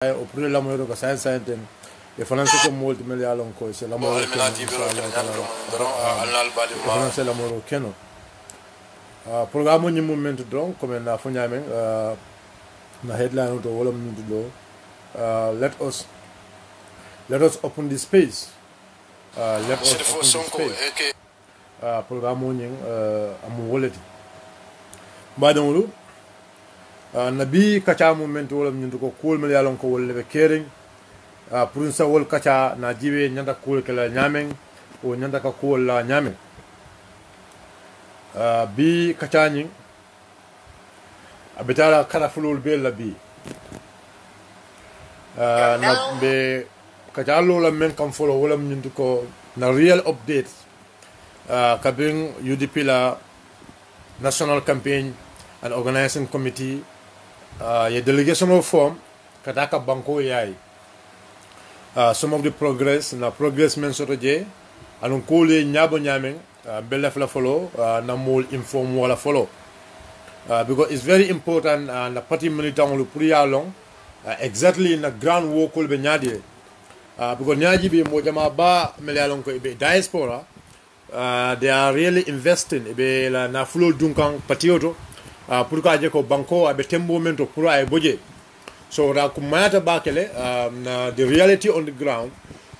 oppure la moyo ko sa ten e fananse ko molti mel ya lon ko se la moyo fananse la moyo keno programme ni moment donc comme na fo nyame na headline to wala mu do let us open this space let us open this space programme ni amu wolati badonlu nabi kacha moment wala nyundu ko kul mel yalon ko wolle be kering pour sa wol kacha na jibe nyanda kul kala nyamen o nyanda ka kul la nyamen bi kacha nyi abetala kala fulul be la bi na be kacha lo la men kam folo wala nyundu ko na real update kabin UDP la national campaign and organizing committee a delegation of form kataka banko yai some of the progress men soto je anun kole nyabo nyamen belle fla follow na mol inform wala follow because it's very important na party militant lu priya long exactly na ground work be nyadi because nyaji be mo jama ba melalon ko be diaspora they are really investing be la na flow dunkan patioto pour ka je ko banko abe tembo mento pour ay boje so ra ko mata bakele the reality on the ground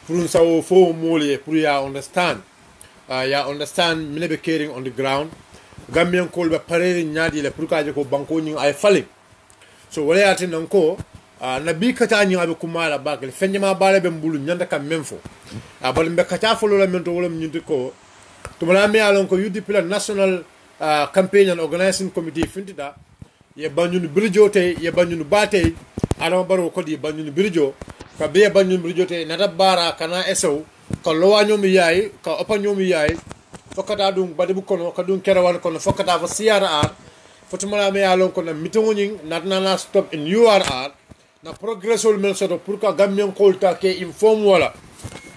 pour sa fo mole pour ya understand mine be caring on the ground gambian ko be parere nyaadi le pour ka je ko banko ni ay fali so wala yati nan ko na bi kata ni abe kumala bakele fenjama bale be mbulu nyanda kam memfo bal be kata fo la mento wala nyindi ko to mala mi alon ko UDP la national campaign and organizing committee fintida ye banyunu birjo te ye banyunu bate adama baro ko di banyunu birjo ka be banyunu birjo te nata bara kana esew ka lowa nyomi yayi ka opa nyomi yayi fokata dum badibu kono ka dum kerawan kono fokata fa CRR fotumala me alon kono mitongo nying natna na stop in URR na progressol men soto pour ka gamien kolta ke inform wala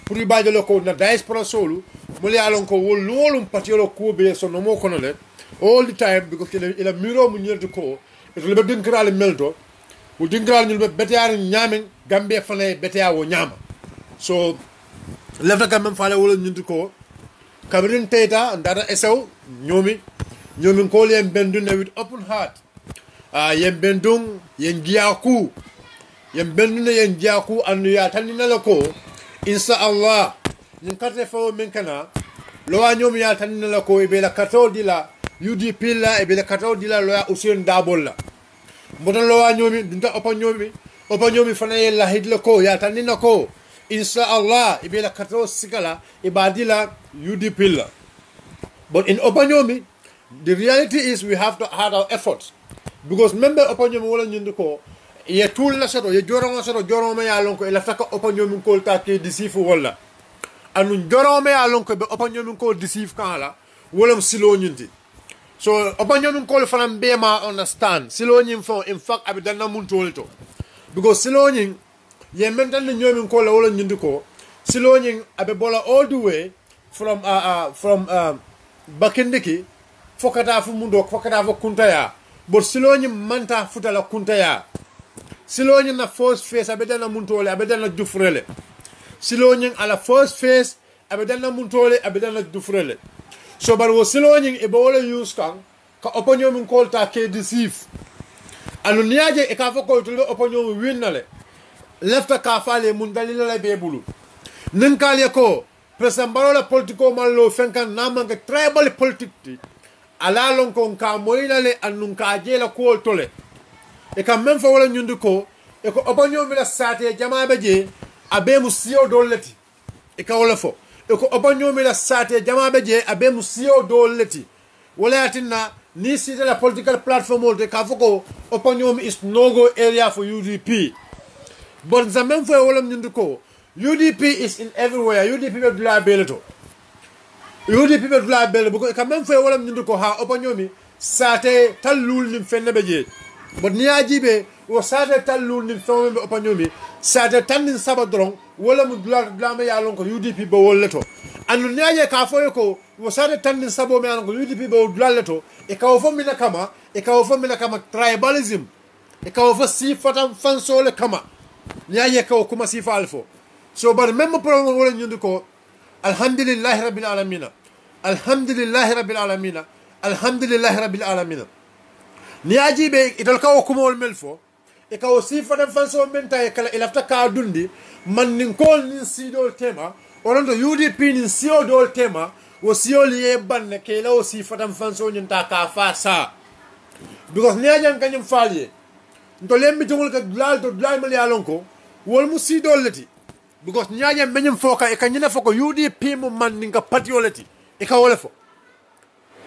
pour ibajalo ko na diaspora solu mole alon ko wolum patiolo ko be so no mo kono le all the time because ila miro mu nyerto ko to le ben kral melto wo dingral ñu betear ñamen gambe fane betea wo ñama so lefta gambe fale wala ñu ko kabrin teta ndara esew ñomi ko le bendun with open heart yem bendung yen giaku anu ya tanina la ko insha Allah ñu karte fo men kana lo wa ñomi ya tanina la ko be la kato dila UDP la e be la kato dila lo ya Ousainou Darboe la mbodon lo wa ñomi dunta opa ñomi fana ye la hidla ko ya tanina ko insha Allah e be la kato sikala e badila UDP la but in opa ñomi the reality is we have to add our efforts because member opa ñomi wala ñundu ko ye tool la soto ye joro ma ya lon ko e la taka opa ñomi ko ta ke disifu wala anu joro ma ya lon ko be opa ñomi ko disif kan la wala silo ñunti so obanyomin call fanam bema understand siloñin fo in fact abi danna mun tolto because siloñin ye mental ni nyomin call wala nyindi ko siloñin abi bola all the way from bakindiki fokata fu mundo fokata fu kuntaya but siloñin manta futala kuntaya siloñin na first phase abi danna mun tole abi danna jufrele siloñin ala first phase abi danna mun tole abi danna jufrele so bar wo siloñing e bawole use kan ka opinion min kolta ke deceive anu niaje e ka fako to opinion winnale lefta ka fale mun dalila la bebulu nin kale ko president barola politiko mallo fenkan namanga tribal politique ala lon ko ka moyinale anu ka jela ko tole e kam men fa wala nyundu ko e ko opinion mi la sate jamaabe je abe mu siyo doleti e ka wala fo ko obanyomi la sate jamabe je abe musio doleti wala yatinna ni site la political platform de ka foko obanyomi is no go area for UDP but the même fois wala ñundu ko UDP is in everywhere UDP be dula beleto because ka même fois wala ñundu ko ha obanyomi sate talul nim fenne be je but ni ajibe wo sate talul nim fenne be obanyomi sate tanin sabadron wala mu dula me ya lon ko UDP be wolleto anu nyaje ka foye ko wo sade tandin sabo me lon ko UDP be dula leto e ka fo mina kama tribalism e ka fo si fatam fansole kama ni aye ko kuma sifa alfo so bar même problème wala ñundu ko alhamdulillahi rabbil alamin alhamdulillahi rabbil alamin alhamdulillahi rabbil alamin ni ajibe idol ka kuma wol melfo e ka sifa dan fanso menta e kala ilafta ka dundi man nin kol nin sidol tema onon to UDP nin siyo dol tema wo siyo liye banne ke la o sifa dan fanso ñun ta ka fa sa because ni ajan kanyum faaliye to lembi tungul ka dulal mal yalon ko wol mu sidol leti because ni ajan menyum foka e kanyina foko UDP mu man ninga patioleti e ka wala fo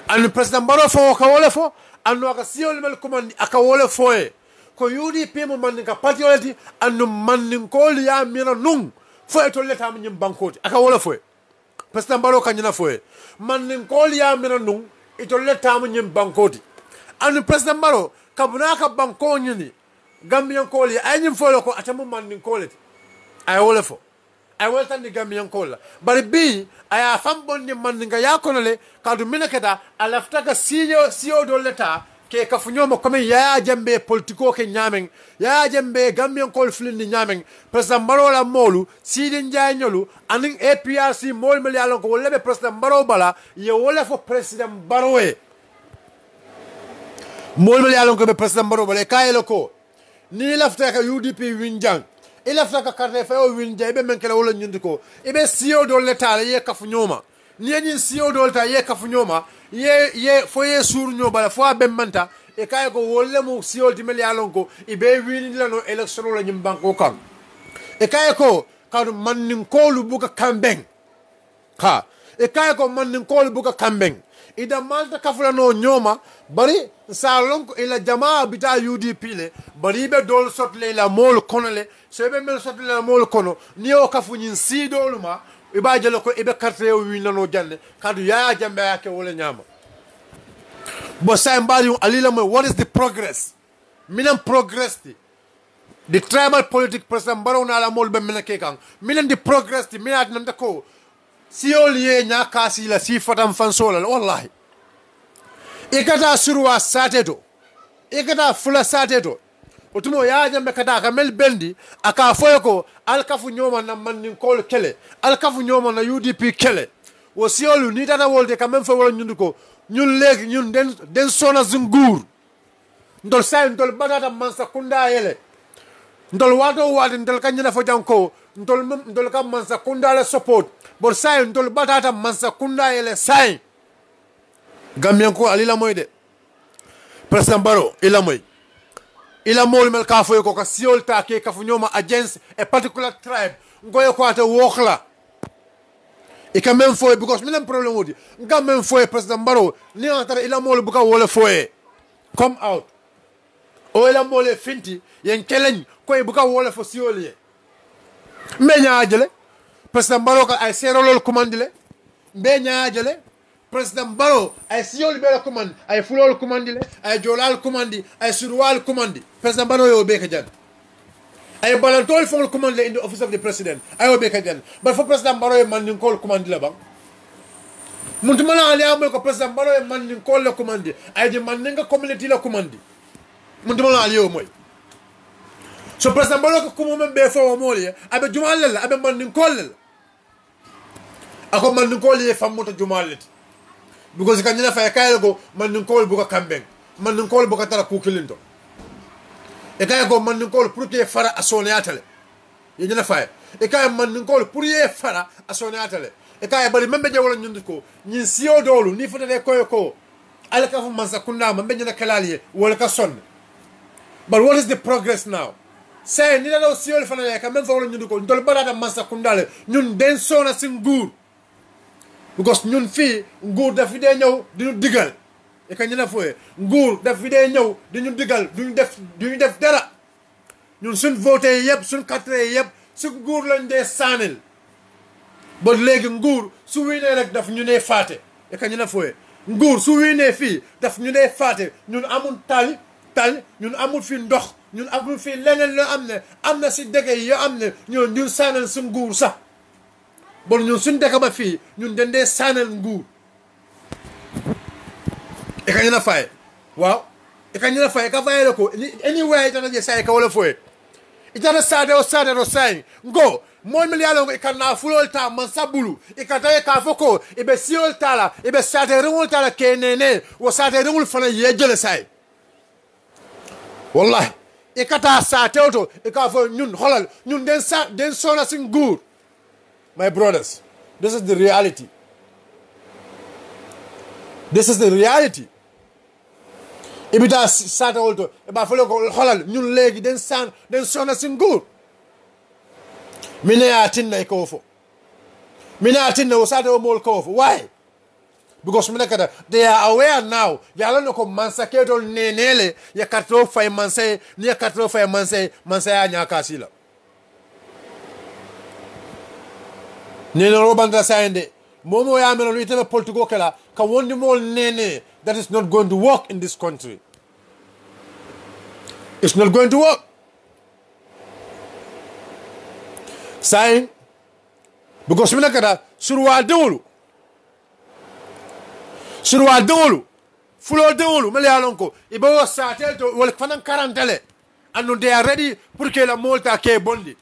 an president baro fo ka wala fo an no ka siyo mel command aka wala fo e ko UDP mu man ninga patioleti an man nin ko ya mira nung fo e to leta mu nyim bankoti aka wala fo e president baro kanyina fo e man nin ko ya mira nung e to leta mu nyim bankoti an president baro kabuna ka banko nyini gambian ko li ay nyim fo ko atamu man nin ko leti ay wala fo ay wala tan di gambian ko la bari bi aya fam bonni man nga ya kono le kadu minakata alafta ka siyo do leta ke ka funyoma comme ya jambe politiko ke nyamen ya jambe gambian ko flindi nyamen president marola molu sidin janyolu anin APRC mol mel yalon ko wolle be president maro bala ye wala fo president barowe mol mel yalon ko be president maro bala kayelo ko ni lafta ka UDP winjang ila faka carte fa o winja be men kala wala nyundi ko ibe siyo do leta ye kafu nyoma ni nyin siyo do leta ye kafu nyoma ye fo ye sur nyoba fo be manta e kay ko wolle mu siyo di mel yalon ko ibe wini la no election la nyim banko kam e kay ko kadu mannin ko lu buka kambeng ha e kay ko mannin ko lu buka kambeng ida malta kafula no nyoma bari salon ko ila jamaa bita UDP le bari be dol sotle la mol kono le sebe mel sotle la mol kono ni o kafu nyin si doluma iba jelo ko ibe carte o wi nano jande kadu ya jambe yake wala nyama bo say mbali alila mo what is the progress minam progress the tribal politic president barona la mol be menake kan minan the progress minat nan ko sioliye nya kasi la si fatam fansola wallahi ikata surwa sateto ikata fula sateto otumo ya jambe kata ka mel bendi aka foyo ko alkafu nyoma na mannin kol kele alkafu nyoma na UDP kele wo siolu ni tata wolde ka même fa wala ñundu ko ñun legi ñun den sona zungur ndol say ndol badata mansa kunda yele ndol wato wadi ndol kanyina fo janko ndol kam mansa kunda le support bor say ndol batata mansa kunda yele say gambian ko alila moy de president baro ila moy ila mol mel ka foy ko ka siol ta ke ka fu ñoma agence a particular tribe ngoy ko ata wokhla e ka même foy because minam problème wodi ngam même foy president baro ni antara ila mol bu ka wala foy come out o ila mol finti yen keleñ koy bu ka wala fo siol ye meña jele president baro ka ay serolol commandile meña jele president baro ay siol be la commande ay fulol commandile ay jolal commandi ay surwal commandi president baro yo be ka jan ay balantol fon commande in the office of the president ay yo be ka jan but for president baro man nin kol commandi la bang muntu mala ali am ko president baro man nin kol la commandi ay di man nga community la commandi muntu mala ali yo moy so president baro ko kumo men be fo mo li abe jumal la abe man nin kol la ako man nin kol ye famuta jumal la because kanyina fa kay go man nin kol buka kambeng man nin kol buka tara ku kilinto e kay go man nin kol pour que fara asone atale ye nyina fa e kay man nin kol pour ye fara asone atale e kay bari membe je wala nyundu ko nyin siyo dolu ni fota de koyo ko ala ka fu man sakunda membe nyina kalaliye wala ka sonne but what is the progress now say ni la siyo le fana ya ka même fa wala nyundu ko ndol barada man sakunda le ñun den sona singur because ñun fi nguur daf fi dee ñëw diñu digal e ka ñina foye nguur daf fi dee ñëw diñu digal duñu def dara ñun suñ voté yëpp suñ carte yëpp su nguur lañ dee saanil ba léegi nguur su wiinee rek daf ñu nee faate e ka ñina foye nguur su wiinee fii daf ñu nee faate ñun amul tal ñun amul fi ndox ñun amul fi leneen loo am na si dëkk yi yoo am ne ñun saanal su nguur sax bon ñun suñ dëkk ba fii ñun dañ dee saanal nguur e ka ñina faye waaw e ka ñina faye ka faye la ko anyway tata je say ka wala foye itata sade o say ngo mon mi yalo ikana fulol ta man sabulu ikata ka foko ibe siol tala ibe sade rewol tala kenene wo sade rewol fana yejele say wallahi ikata sate oto ikafo ñun xolal ñun den sona sin good my brothers. This is the reality. This is the reality. Ibita sata olto ba folo ko xolal ñun legi den sona sin good. Mine atinna ko fo. Mine atinna usata o mol ko fo. Why? Because minakata they are aware now. Yalo no ko mansa keto nenele ya katro fay mansa ni ya katro fay mansa ya nyaka sila. Nene robanda sayende momo ya meno itebe politiko kala ka wondi mol nene that is not going to work in this country. It's not going to work. Saying because minakata surwa dewulu fulo dewulu mele alonko ibe wo satel to wol fanan karantele and they are ready pour que la molta ke bondi.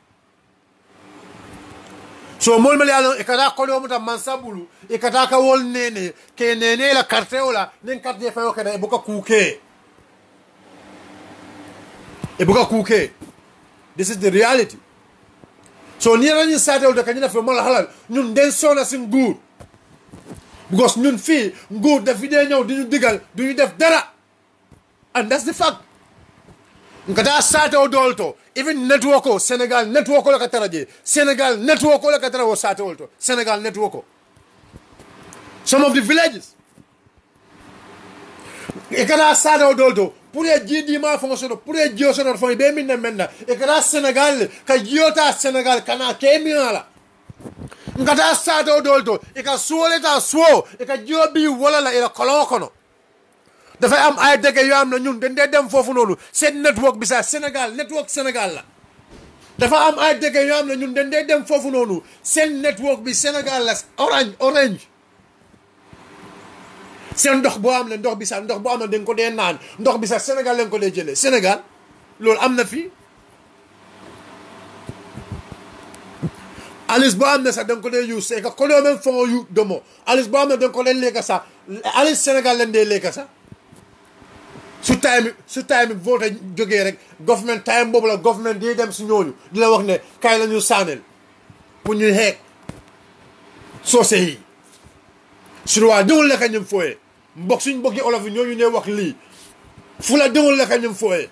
So mol mele alon ikata kodo muta mansabulu ikata ka wol nene ke nene la carte ola nen carte fa okada e buka kuke. This is the reality. So niya ni satel to kanyina fe mol halal ñun den sona sin good. Because ñun fii nguur daf fi dee ñëw duñu digal duñu def dara and that's the fact nkata saate o dolto even network o Sénégal network la ka tara je Sénégal network la ka tara o saate o to Sénégal network o some of the villages ikata saate o dolto pour ye jidi ma fonctionne pour ye jio sono fo be min menna ikata Sénégal ka jiota Sénégal kana kemiala ngata sato dolto ika suole ta suo ika jobi wala la ila kolon kono dafa am ay dege yo am na ñun den dem fofu nonu sen network bi sa Sénégal network Sénégal la dafa am ay dege yo am na ñun den dem fofu nonu sen network bi Sénégal la orange sen ndox bo am na ndox bi sa ndox bo am na den ko de naan ndox bi sa Sénégal len ko de jëlé Sénégal lool am na fi Alice bo amna sa den ko de use ka ko do men fon yu domo Alice bo amna den ko len leka sa Alice Sénégal len de leka sa su time vote joge rek government time bobu la government di dem ci ñooñu di la wax ne kay lañu sanel pour ñu hek sosé yi surwa dewul la ka ñum foye mbok suñ bokki olof ñooñu ne wax li fula dewul la ka ñum foye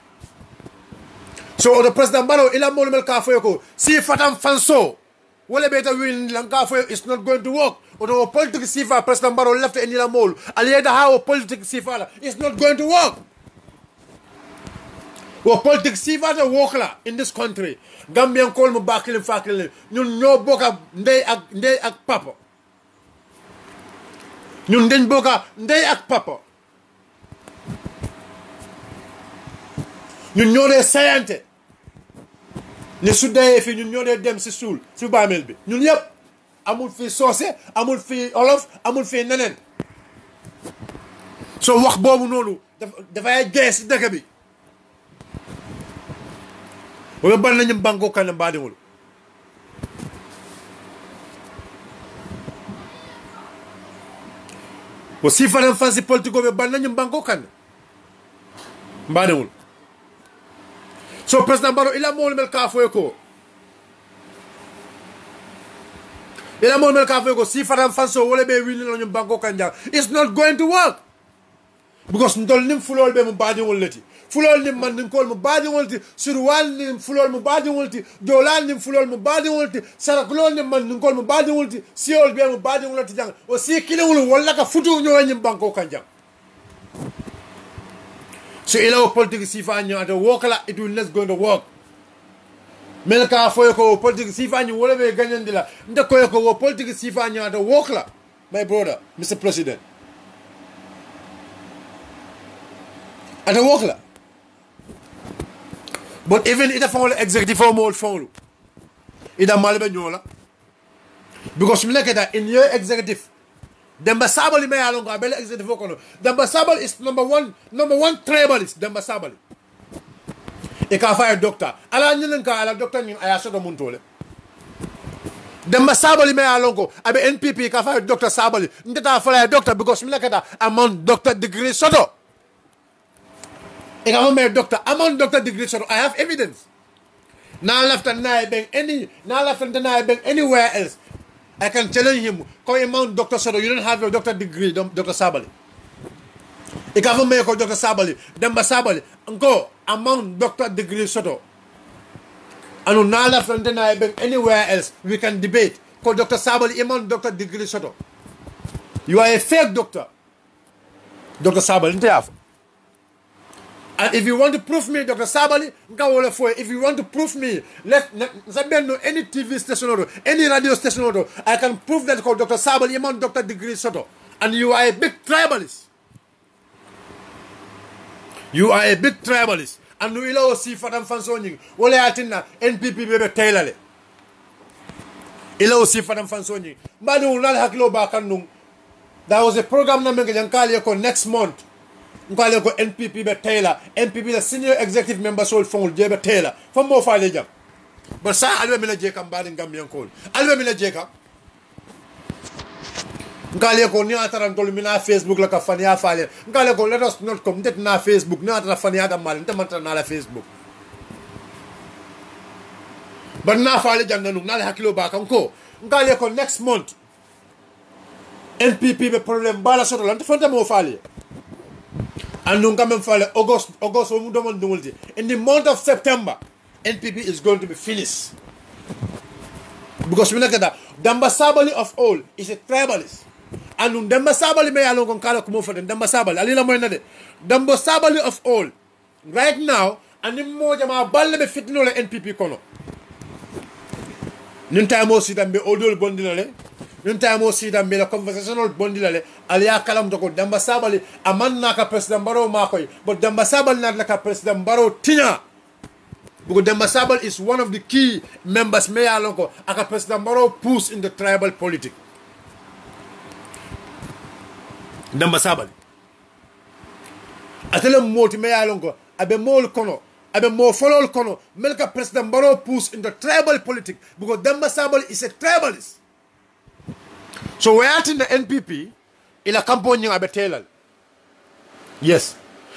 so the president Barrow ila mo mel ka foye ko si fatam fanso wala beta win lanka fo it's not going to work or politics sifa president Barrow left in la mol alieda how politics sifa it's not going to work wo politics sifa to work la in this country Gambian call mu bakil fakil ñun ñoo boka ndey ak papa ñun dañ boka ndey ak papa ñun ñoo de sayante ne su dee fii ñun ñoo dee dem si suul si baamel bi ñun yëpp amul fii soose amul fii olof amul fii neneen so wax boobu noonu dafay gees si dëkk bi wala ban nañu banko kan mbaadiwul wo si fanan fansi politiko be ban nañu banko kan mbaadiwul so president Barrow ila mo mel ka foye ko si fatam fanso wala be wili no nyum banko kanja it's not going to work because ndol nim fulol be mu baadi wolati fulol nim man ko mu baadi wolti surwal nim fulol mu baadi wolti jolal nim fulol mu baadi wolti saraklol nim man ko mu baadi wolti siol be mu baadi wolti jang o si kilewul wala ka futu ñoo nyum banko kanja so ila politics sifa nyo ata wokala it will not going to work mel ka foy ko politics sifa nyo wala be ganyandila nda ko ko politics sifa nyo ata wokala my brother Mr. President ata wokala but even ita fon executive formal fon ida malbe nyola because mleketa in your executive Demba Sabali me alongo abele executive kono. Demba Sabali is number one tribalist. Demba Sabali. e ka fa doctor ala nyilen ka ala doctor nyin aya soto mun tole Demba Sabali me alongo abe NPP ka fa Dr. Sabali ndeta fa doctor because mina kata among doctor degree soto e ka me doctor among doctor degree soto I have evidence now left and now bang anywhere else I can challenge him ko among Dr. Soto you don't have your doctor degree Dr. Sabali e ka me ko Dr. Sabali Demba Sabali ngo among doctor degree soto anu nala frontena ben anywhere else we can debate ko Dr. Sabali imam Dr. degree soto you are a fake doctor Dr. Sabali ntiyaf and if you want to prove me Dr. Sabali if you want to prove me let no any TV station or any radio station or I can prove that ko Dr. Sabali imam Dr. degree soto and you are a big tribalist and we ilo si fadam fansoni wala yatina NPP bebe taylale ilo si fadam fansoni mbadu nal haklo ba kanum there was a program na menga yankali ko next month ngale ko NPP be tayla NPP the senior executive member sol fongul jebe tayla fam mo faale jam ba sa alwe mi la je kam badi ngam yankol alwe mi la je kam ngale ko ni ataran tol mina Facebook la ka fania faale ngale ko let us not come det na Facebook ni atara fania da mal ntamanta na la Facebook ban na faale janganu na la hakilo ba kan ko ngale ko next month NPP be problem bala soto lan fanta mo faale andu ngam faale August o mu domon dumulti in the month of September NPP is going to be finished because we know that Demba Sabali of all is a tribalist. And Demba Sabali me along kon kala kumo for Demba Sabali alila moy na de Demba Sabali of all right now and mo jama balle be fitno le NPP kono nun taymo si dambe odol bondila le nun taymo si dambe la conversational bondila le aliya kalam to ko Demba Sabali amanna ka president baro makoy but Demba Sabali na la ka president baro tinya because Demba Sabali is one of the key members me along ko aka president baro push in the tribal politics Demba Sabali atele moti me yalongo abe mol kono abe mo folol kono melka president Barrow push in the tribal politics because Demba Sabali is a tribalist so we are in the NPP ila campagne abe telal yes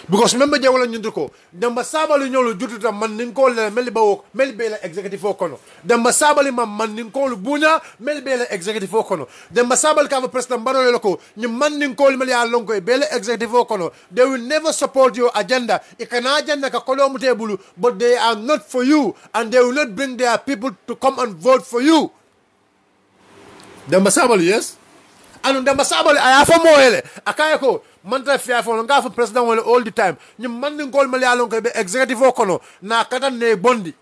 because remember je wala ñundu ko Demba Sabali ñolo jututa man nin ko le mel bawo mel be la executive kono Demba Sabali man nin ko lu buña mel be la executive kono Demba Sabali ka president Barrow le ko ñu man nin ko mel ya lonko be la executive kono they will never support your agenda e kana agenda ka kolo mu tebulu but they are not for you and they will not bring their people to come and vote for you Demba Sabali yes anu Demba Sabali aya fa moyele akaya ko manta fiya fo nga fa president wala all the time ñu man ni ngol mal yalon ko be executive kono na kata ne bondi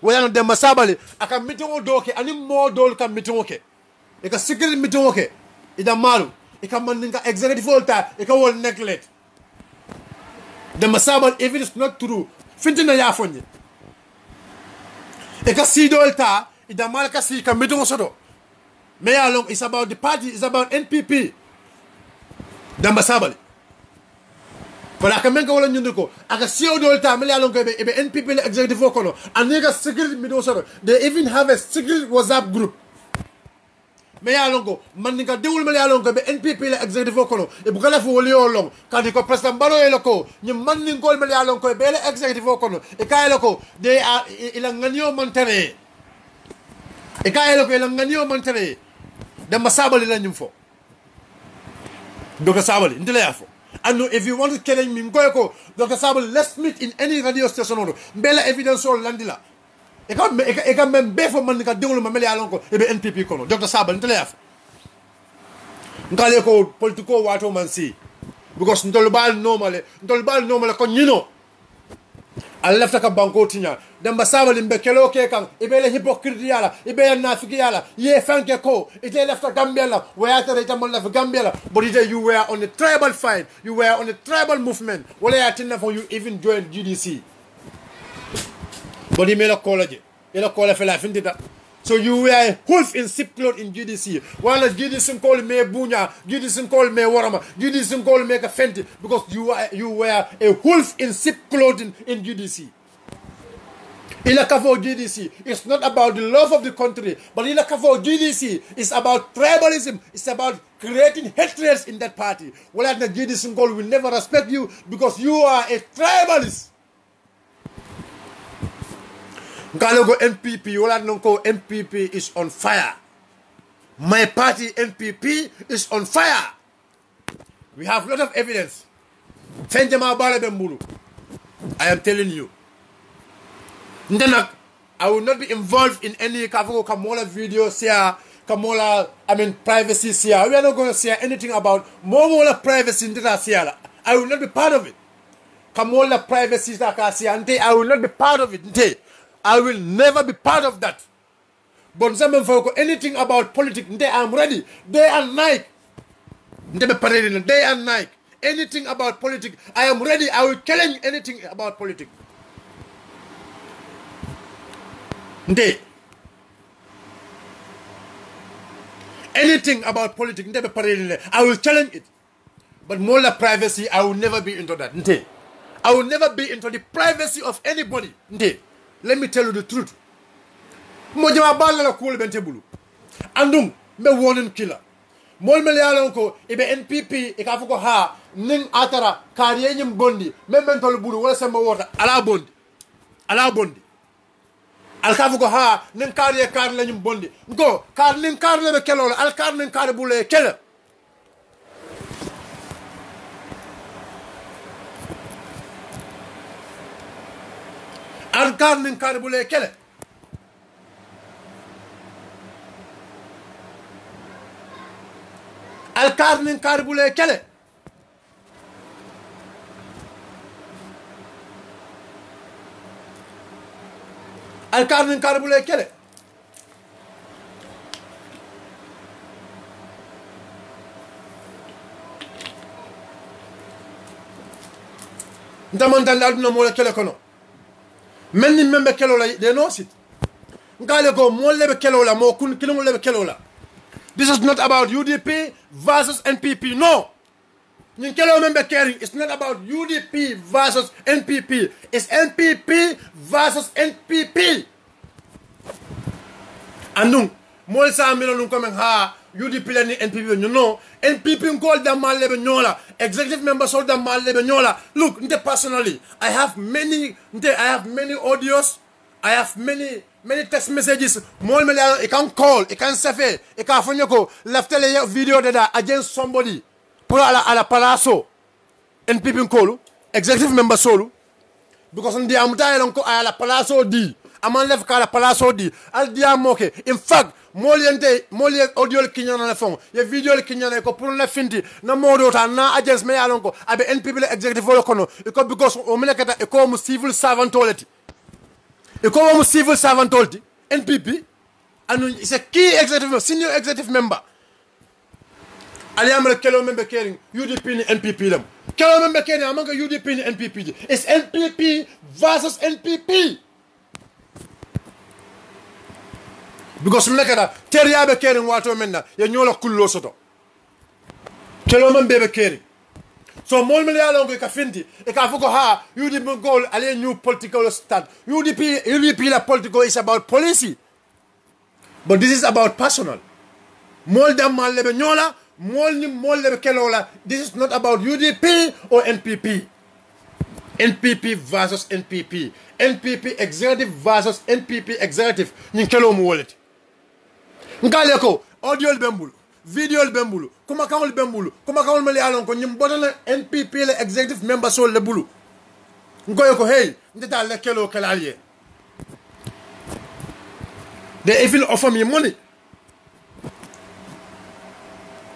wala no Demba Sabali aka meeting o doke ani mo dol kam meeting oke e ka secret meeting oke ida malu e ka man nga executive ta e ka wol neglect Demba Sabali if it is not true fintina ya fonje e ka si dol ta ida mal ka si ka meeting o soto me yalon is about the party is about NPP Demba Sabali but aka menka wala ñundu ko aka siyo dol ta mel yalon ko be NPP le executive kono and nigga secret middle soro they even have a secret WhatsApp group me yalon ko man nigga dewul mel yalon ko be NPP le executive kono e bu kala fu woli yolong kadi ko president Barrow e lako ñi man ni ngol mel yalon ko be le executive kono e kay lako they are ila nganyo mantere e kay lako ila nganyo mantere Demba Sabali la ñum fo Dr. Sabali ndile yafo and if you want to challenge me ngoy ko Dr. Sabali let's meet in any radio station or mbela evidence or landila e ka même be fo man ka dewlu ma mel yalon ko e be NPP kono Dr. Sabali ndile yafo ngale ko politiko wato man si because ndol bal normal ko ñino al lafta ka banko tinya Demba Sabali mbe kelo ke kan ibele hypocrite yala ibele nafiki yala ye fanke ko ite lafta Gambia la wayata reta mon la Gambia la but ite you were on the tribal fight you were on the tribal movement wala ya tinna for you even join GDC but email college ila kola fela findita so you were a wolf in sheep cloth in GDC wala GDC call me bunya GDC call me warama GDC call me ka fenti because you were a wolf in sheep cloth in GDC Ilakafo GDC is not about the love of the country, but Ilakafo GDC is about tribalism. It's about creating hatred in that party. Well, the GDC goal will never respect you because you are a tribalist. Galogo NPP, well, NPP is on fire. My party NPP is on fire. We have a lot of evidence. I am telling you. I will not be involved in any Kamola videos here, privacy here. We are not going to share anything about Momola privacy in the I will not be part of it. Kamola privacy, I will not be part of it. I will never be part of that. But anything about politics, I am ready. Day and night. Day and night. Anything about politics, I am ready. I will challenge anything about politics. Anything about politics, I will challenge it. But more privacy, I will never be into that. I will never be into the privacy of anybody. Let me tell you the truth. Andum me warning killer. Mol me yalon ko ibe NPP e ka fuko ha ning atara kariye nyim bondi me mentol bulu wala semba wota ala bondi al ka fuko ha ning kariye kar la nyim bondi ngo kar ning kar le be kelo al kar ning kar bulu kele al kar ning kar bulu kele Alkarnin karbule kele. Alkarnin karbule kele. Ndamandan aduna mo kele kono. Melni membe kelo la de no sit. Ngale go mo lebe kelo la mo kun kilo lebe kelo la. This is not about UDP versus NPP. No. It's not about UDP versus NPP. It's NPP versus NPP. And no, more time we coming ha UDP and NPP. You know, NPP called them Malebe Nyola. Executive members called them Malebe Nyola. Look, personally, I have many audios. I have many text messages. More I can call, I can say, I can phone you left a video that against somebody. Pour à la palazzo. NPP call, executive member solo. Because on the amutay lonko à la palazzo di. Aman left à la palazzo di. Al diamoke. In fact, moli audio le kinyan na fond. Ye video le kinyan ko pour la finti. Na modo ta na agents me alonko. Abe NPP le executive lo kono. Because o menekata e ko mu civil servant toilet. E ko mu civil servant toilet. NPP and it's a key executive senior executive member. Ali amel kelo member caring UDP ni NPP lam. Kelo member caring amanga UDP ni NPP. It's NPP versus NPP. Because mnekada teriabe caring wato menna ye nyola kullo soto. Kelo member caring. So mol me yalongo e ka finti e ka fuko ha UDP goal ale new political stand. UDP la political is about policy. But this is about personal. Mol dam mal lebe nyola this is not about UDP or NPP. NPP versus NPP. NPP executive versus NPP executive. Ninkelo mu wallet. Ngale ko audio bembulu, video bembulu, kuma kawol bembulu, kuma kawol mali alon ko nyim bodana NPP le executive member so le bulu. Ngoyo ko hey, ndeta le kelo kelaliye. They even offer me money.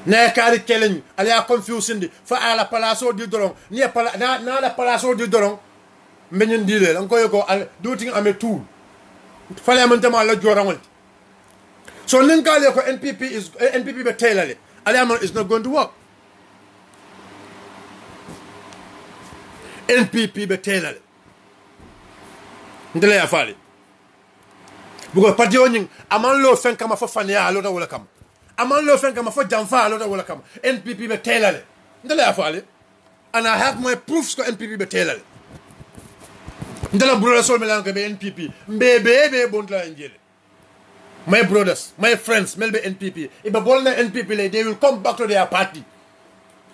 Na kari keleng ali a confusing fa ala palaso di dorong ni pala na la palaso di dorong menyen dile lan ko yoko do ting ame tool fale man tama la jorangol so nin kale ko NPP be telale ali am is not going to work. NPP be telale ndele ya fale bugo parti oning aman lo fen kama fa fania lo da wala kam aman lo fen kama fo jamfa lo da wala kam NPP be telale ndele afale and I have my proofs ko NPP be telale ndala brothers sol melan ko be NPP be bontla njele. My brothers, my friends, melbe NPP. If a ball NPP, they will come back to their party.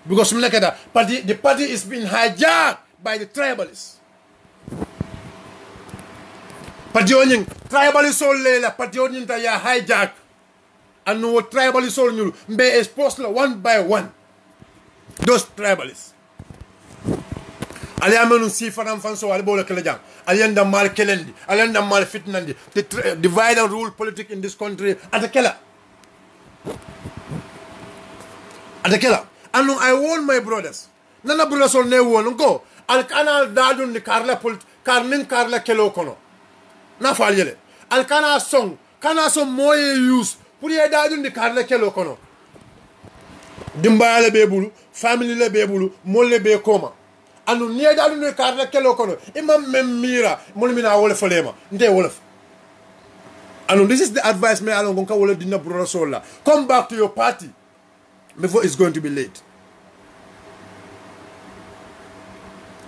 Because the party is being hijacked by the tribalists. Party onion, tribalists all lela, party onion ta ya hijack. And no tribalists all new, be exposed one by one. Those tribalists. Aliamenu si fanam fanso alibola kelejang. Alienda mal kelendi. Alienda mal fitnandi. The divide and rule politics in this country. Atakela. And I warn my brothers. Nana brothers on ne won go. Al kanal dadun ni karla kelo kono. Na falyele. Al kana song moye use. Puri dadun ni karla kelo kono. Dimba le bebulu, family le bebulu, molle be koma. Anu niye dalu ne karla kelo kono imam mira mulmina wole folema nde wolof anu this is the advice me alon gonka wole dina bro sola come back to your party before it's going to be late.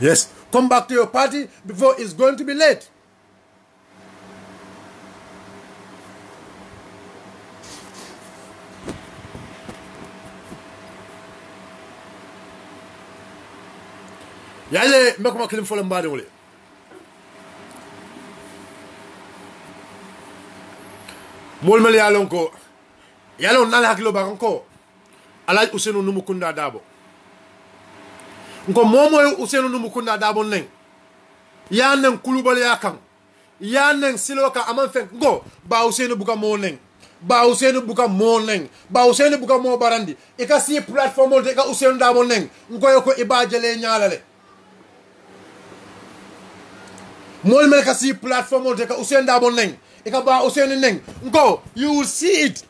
Yes, come back to your party before it's going to be late. Yale mbekuma kilim fole mbade wole mol mel yalon ko yalon nal hakilo ba ko alaj Ousainou Numukunda Dabo nko momo Ousainou Numukunda Dabo nen ya nen kulubal ya kan ya nen siloka aman fen go ba Ousainou buka mo nen ba Ousainou buka mo nen ba Ousainou buka mo barandi e ka si platform de ka Ousainou Dabo nen nko yo ko ibajele nyaalale mol mel ka si platform de ka Ousainou Dabo nen e ka ba Ousainou nen nko you will see it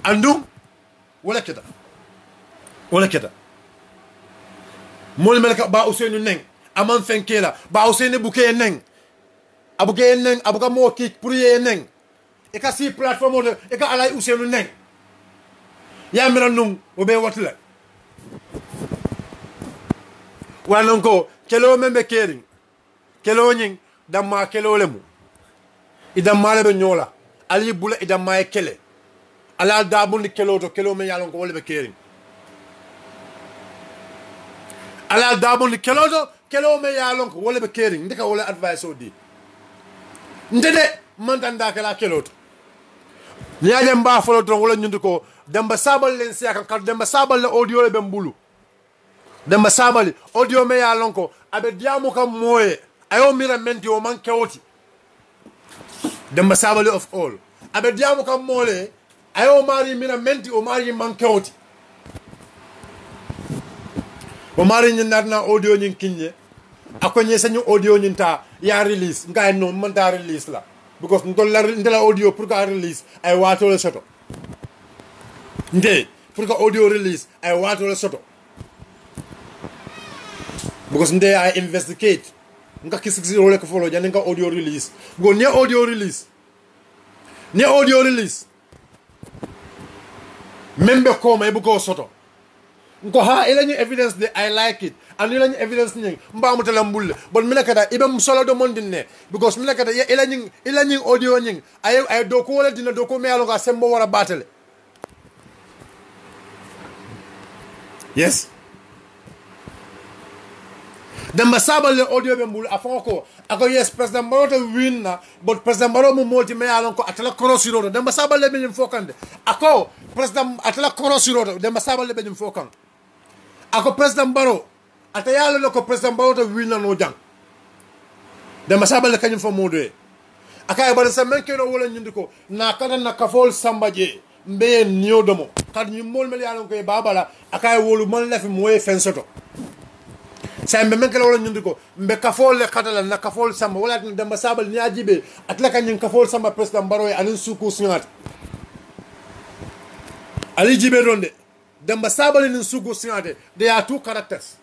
andum wala keda mol mel ka ba Ousainou nen aman fenkela ba Ousainou buke nen abuka mo ki pour ye nen e ka si platform de e ka alay Ousainou nen ya mera num o be watla wala nko kelo membe kering kelo nyin damma kelo lemu idam male be nyola ali bula idam may kele ala dabundi kelo to kelo me yalon ko wole be kering ala dabundi kelo to kelo me yalon ko wole be kering ndika wole advice o di ndede mantanda kala kelo to nyaade mba folo to wala nyundi ko demba sabal len siaka kal demba sabal le audio le be mbulu demba sabali audio me yalon ko abe diamu kam moye ayo mira menti o man kewoti demba sabali of all abe diamu kam mole ayo mari mira menti o mari man kewoti o mari nyi narna audio nyi kinye akonye sanyu audio nyi ta ya release ngay no man ta release la because ndela audio pour ka release ay wato le soto nde pour ka audio release ay wato le soto because nde I investigate nga kisiksi role ko follow jani nga audio release go ne audio release membe ko may bu ko soto ngo ha elani evidence de I like it and elani evidence ni mbamu tala mbulle bon mina kada ibe musolo do mondine because mina kada elani audio ni ay do ko wala dina do ko me alo ga sembo wara batale yes demba sabal le audio be mbul afon ko ako yes president Barrow to win na but president Barrow mo molti me alon ko atala korosiro demba sabal le be nyim fokande ako president atala korosiro demba sabal le be nyim fokan ako president Barrow atayalo le ko president Barrow to win na no jang demba sabal le kanyum fo modwe akay bal sa men keno wala nyindiko na kada na kafol sambaje mbe nyodomo kad nyim mol mel yalon ko e babala akay wolu man lafi moye fensoto sambe men kala wala nyundiko mbe kafol le katala na kafol samba wala demba sabal ni ajibe atla kan nyin kafol samba president Barrow anin suku singat ali jibe ronde demba sabal ni suku singate they are two characters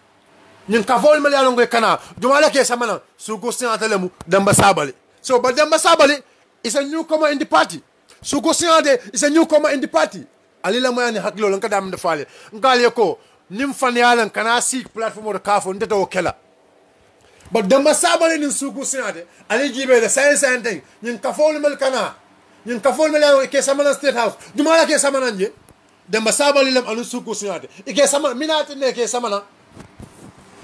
nyin kafol mel yalon ko kana jumala ke samana suku singate lemu demba sabal so but demba sabal is a newcomer in the party suku singate is a newcomer in the party ali la moyani hakilo lan kadam de fale ngale ko nim fan yalan kana si platform de kafo ndeta o kela but demba sabale ni suku sinate ali jibe de sain thing nyin kafol mel kana nyin kafol mel ke samana state house dumala ke samana nje demba sabale lam anu suku sinate ke samana minate ne ke samana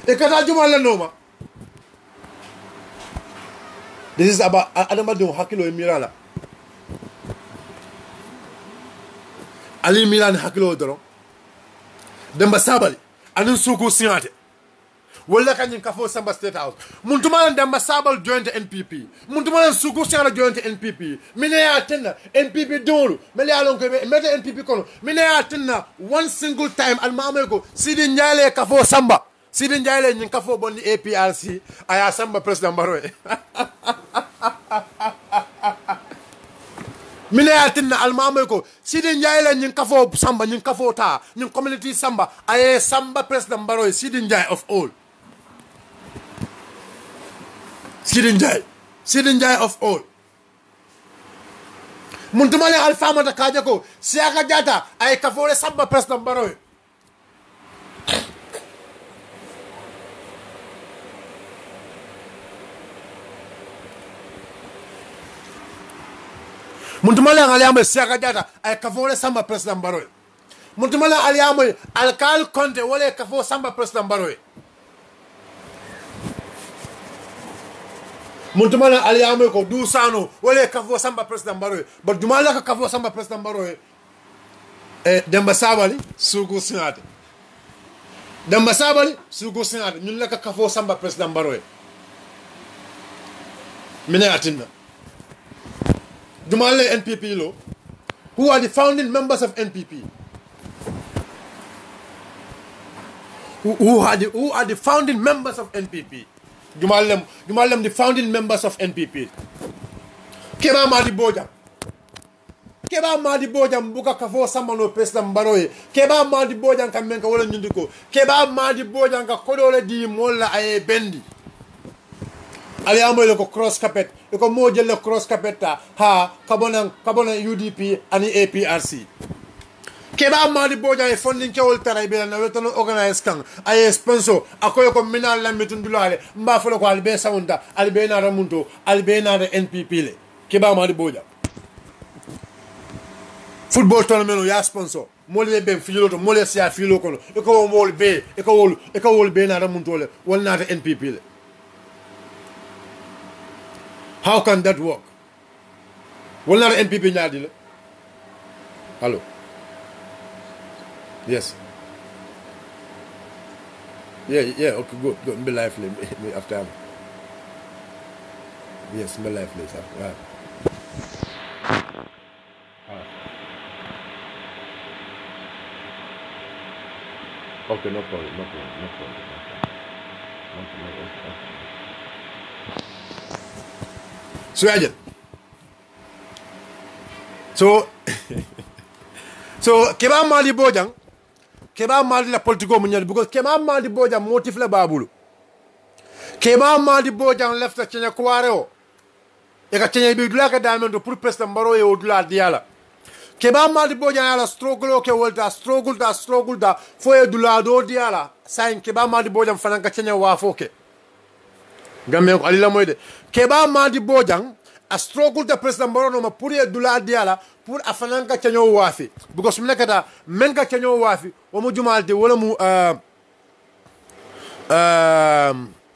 e kata jumala noma. This is about adama do hakilo mirala ali milan hakilo doro demba sabale anu suku sinate wala kanyin kafo samba state house muntuma demba sabal joint NPP muntuma suku sala joint NPP mine ya tenna NPP dolu mele alon ko mete NPP kono mine ya tenna one single time al mameko sidi nyale kafo samba sidi nyale nyin kafo bonni APRC aya samba president Barrow mine ya tenna al mameko sidi nyale nyin kafo samba nyin kafo ta nyin community samba aya samba president Barrow sidi nyale of all Sidi Njai of all. Muntumale alfama da kaja ko siaka jata ay kafore samba president Barrow. Muntumale aliambe siaka jata ay kafore samba president Barrow. Muntumale aliambe alkal konte wale kafo samba president Barrow. Muntumana aliyame ko du sano wala kafo samba president Barrow but dumala ka kafo samba president Barrow demba sabali sugu sinade demba sabali sugu sinade ñun la ka kafo samba president Barrow mina atinna dumala NPP lo who are the founding members of NPP who are the founding members of NPP Jumalem the founding members of NPP. Keba Madi Bojang buka kafo samano president Barrow. Keba Madi Bojang kamenka wala nyindiko. Keba Madi Bojang ka kodole di mola aye bendi. Ali amo ko cross carpet. Ko mo jelle cross carpet ha kabona UDP ani APRC. Keba Madi Bojang e funding kewol taray be na wetono organize kan ay sponsor akoy ko minal lamitun dulale mba folo ko albe sawunda albe na ramunto albe na NPP le Keba Madi Bojang football tournament ya sponsor mole be filo to mole sia filo ko e ko mol be e ko wol be na ramunto le wol na NPP le. How can that work? Wol na NPP nyaadi le. Hello. Yes. Yeah, okay, good. Be lively after. Yes, be lively after. Right. Okay, no problem. So, agent. So, Keba Madi Bojang. Keba Madi la politico munyal because Keba Madi Bojang motif la babulu. Keba Madi Bojang left a Kenya Kwareo. Eka Kenya bi dula ka diamond pour president Barrow e odula diala. Keba Madi Bojang ala struggle ke wolta struggle da fo e dula do diala. Sain Keba Madi Bojang fanan ka Kenya wa foke. Gamen ko alila moyde. Keba Madi Bojang a struggle da president Barrow no ma pour e dula diala pour afanan ka Kenya wa fi. Because mnekata men ka Kenya wa fi o mo jumalde wala mu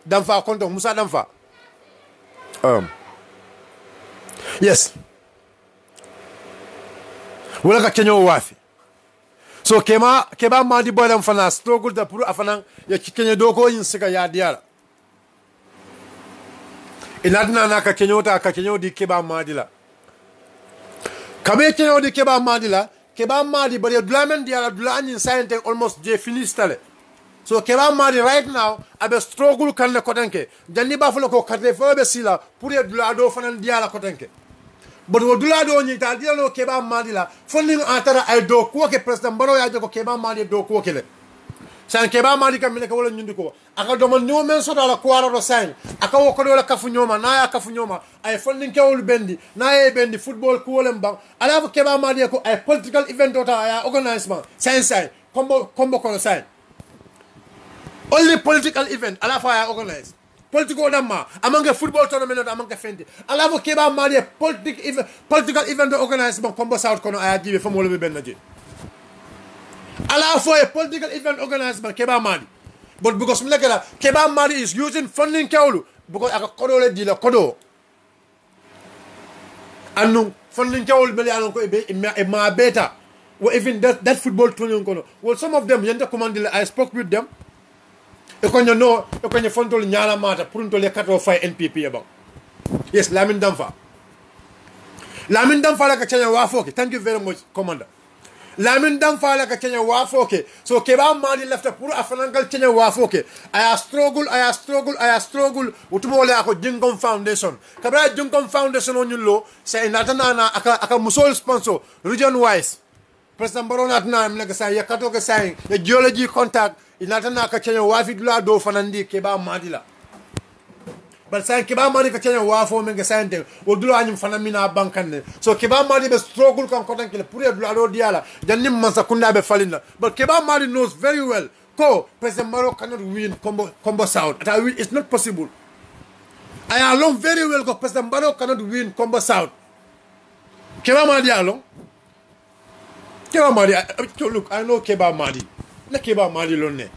Danfa konto Musa Danfa. Yes. Wala ka Kenya wa fi. So Keba Madi Bojang fana struggle da pour afanan ya Kenya doko yin sika ya diala. Inadna na ka Kenya di Keba Madi la. Kabe Kenya di Keba Madi la. Keba Madi but dulamen diala dulanin science almost je finistale. So Keba Madi right now abe struggle kan le kotenke. Jani ba folo ko kate fo be sila pour dulado fanan diala kotenke. But wo dulado ni ta dialo Keba Madi la funding antara ay do ko ke president Barrow ya ko Keba Madi do ko kele. San Keba Madi kam ne ko wala nyundi ko aka do man no men so dala ko waro do san aka wo ko do la kafu nyoma na ya kafu nyoma ay funding kewul bendi na ye bendi football ko wolem bang ala ko Keba Madi ko ay political event to ya organisation san combo ko san only political event ala fa ya organize political damma amanke football tournament amanke fendi ala fo keba mari political event organize bon combo south kono aya jibe fo molo be bennaji ala fo political event organize bon keba mari but because mlekala keba mari is using funding kawlu because aka kodo le dila kodo anu funding kawlu bele alon ko e ma beta or even that football tournament kono well some of them yenda commandile I spoke with them e ko no e ko fontol nyala mata pour to le 4 NPP e ba yes Lamin Damfa la ka chanya wafoke thank you very much commander Lamin Damfa la ka chanya wafoke so keba mali left pour afanangal chanya wafoke I struggle utumo le ako Jingom Foundation kabra Jingom Foundation on lo say natana aka musol sponsor region wise President Barona na mlega sa yakato ke say the geology contact inatana ka Kenya wafi dula do fanandi keba madila but say keba madi ka Kenya wafo mega sante o dula anyum fanamina bankanne so keba madi be struggle kan kotan kile pour dula do diala jannim mansa kunda be falina but keba madi knows very well ko President Baro cannot win combo south it's not possible I alone very well ko President Baro cannot win combo south keba madi alone Keba Madi, look, I know Keba Madi. Na Keba Madi lonne.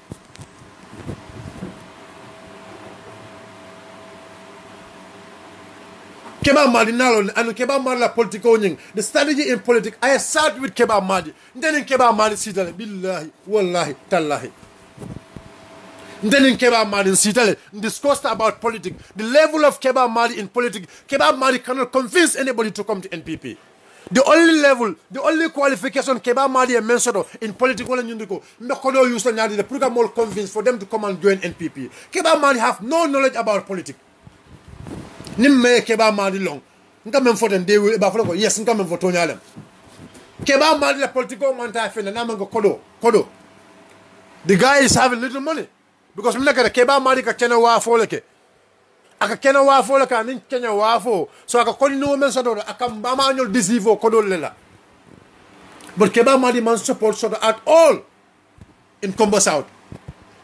Keba Madi nalon, and Keba Madi la political nying. The strategy in politics, I start with Keba Madi. Then in Keba Madi sitale, billahi, wallahi, tallahi. Then in Keba Madi sitale, discussed about politics. The level of Keba Madi in politics, Keba Madi cannot convince anybody to come to NPP. The only qualification Keba Madi and mentioned in political and Yundiko, Mekodo used to the program more convinced for them to come and join NPP. Keba Madi have no knowledge about politics. Nimme Keba Madi long. Nkame for them, they will about yes, nkame for Tonyalem. Keba Madi la political manta fena namango kodo. The guy is having little money. Because look at Keba Madi ka Kenya wa foleke. Aka Kenya wafo la ka nin Kenya wafo so aka koni no men sodo aka mbama anyol disivo kodo lela but Keba Madi man support sodo at all in Combo South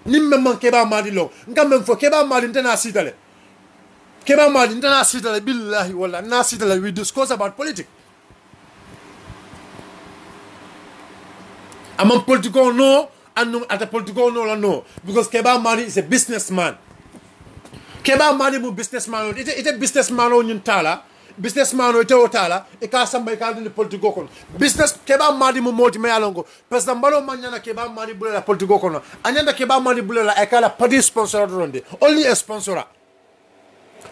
nimme man Keba Madi lo ngam fo Keba Madi ntana sitale billahi wala na sitale we discuss about politics among political no and at a political no because Keba Madi is a businessman. Keba Madi mu businessman ite businessman o nyun tala businessman o ite o tala e ka samba e ka dinde politiko kono business Keba Madi mu moti me alongo president Baro manyana Keba Madi bulela politiko kono anyanda Keba Madi bulela e kala party sponsor ronde only a sponsor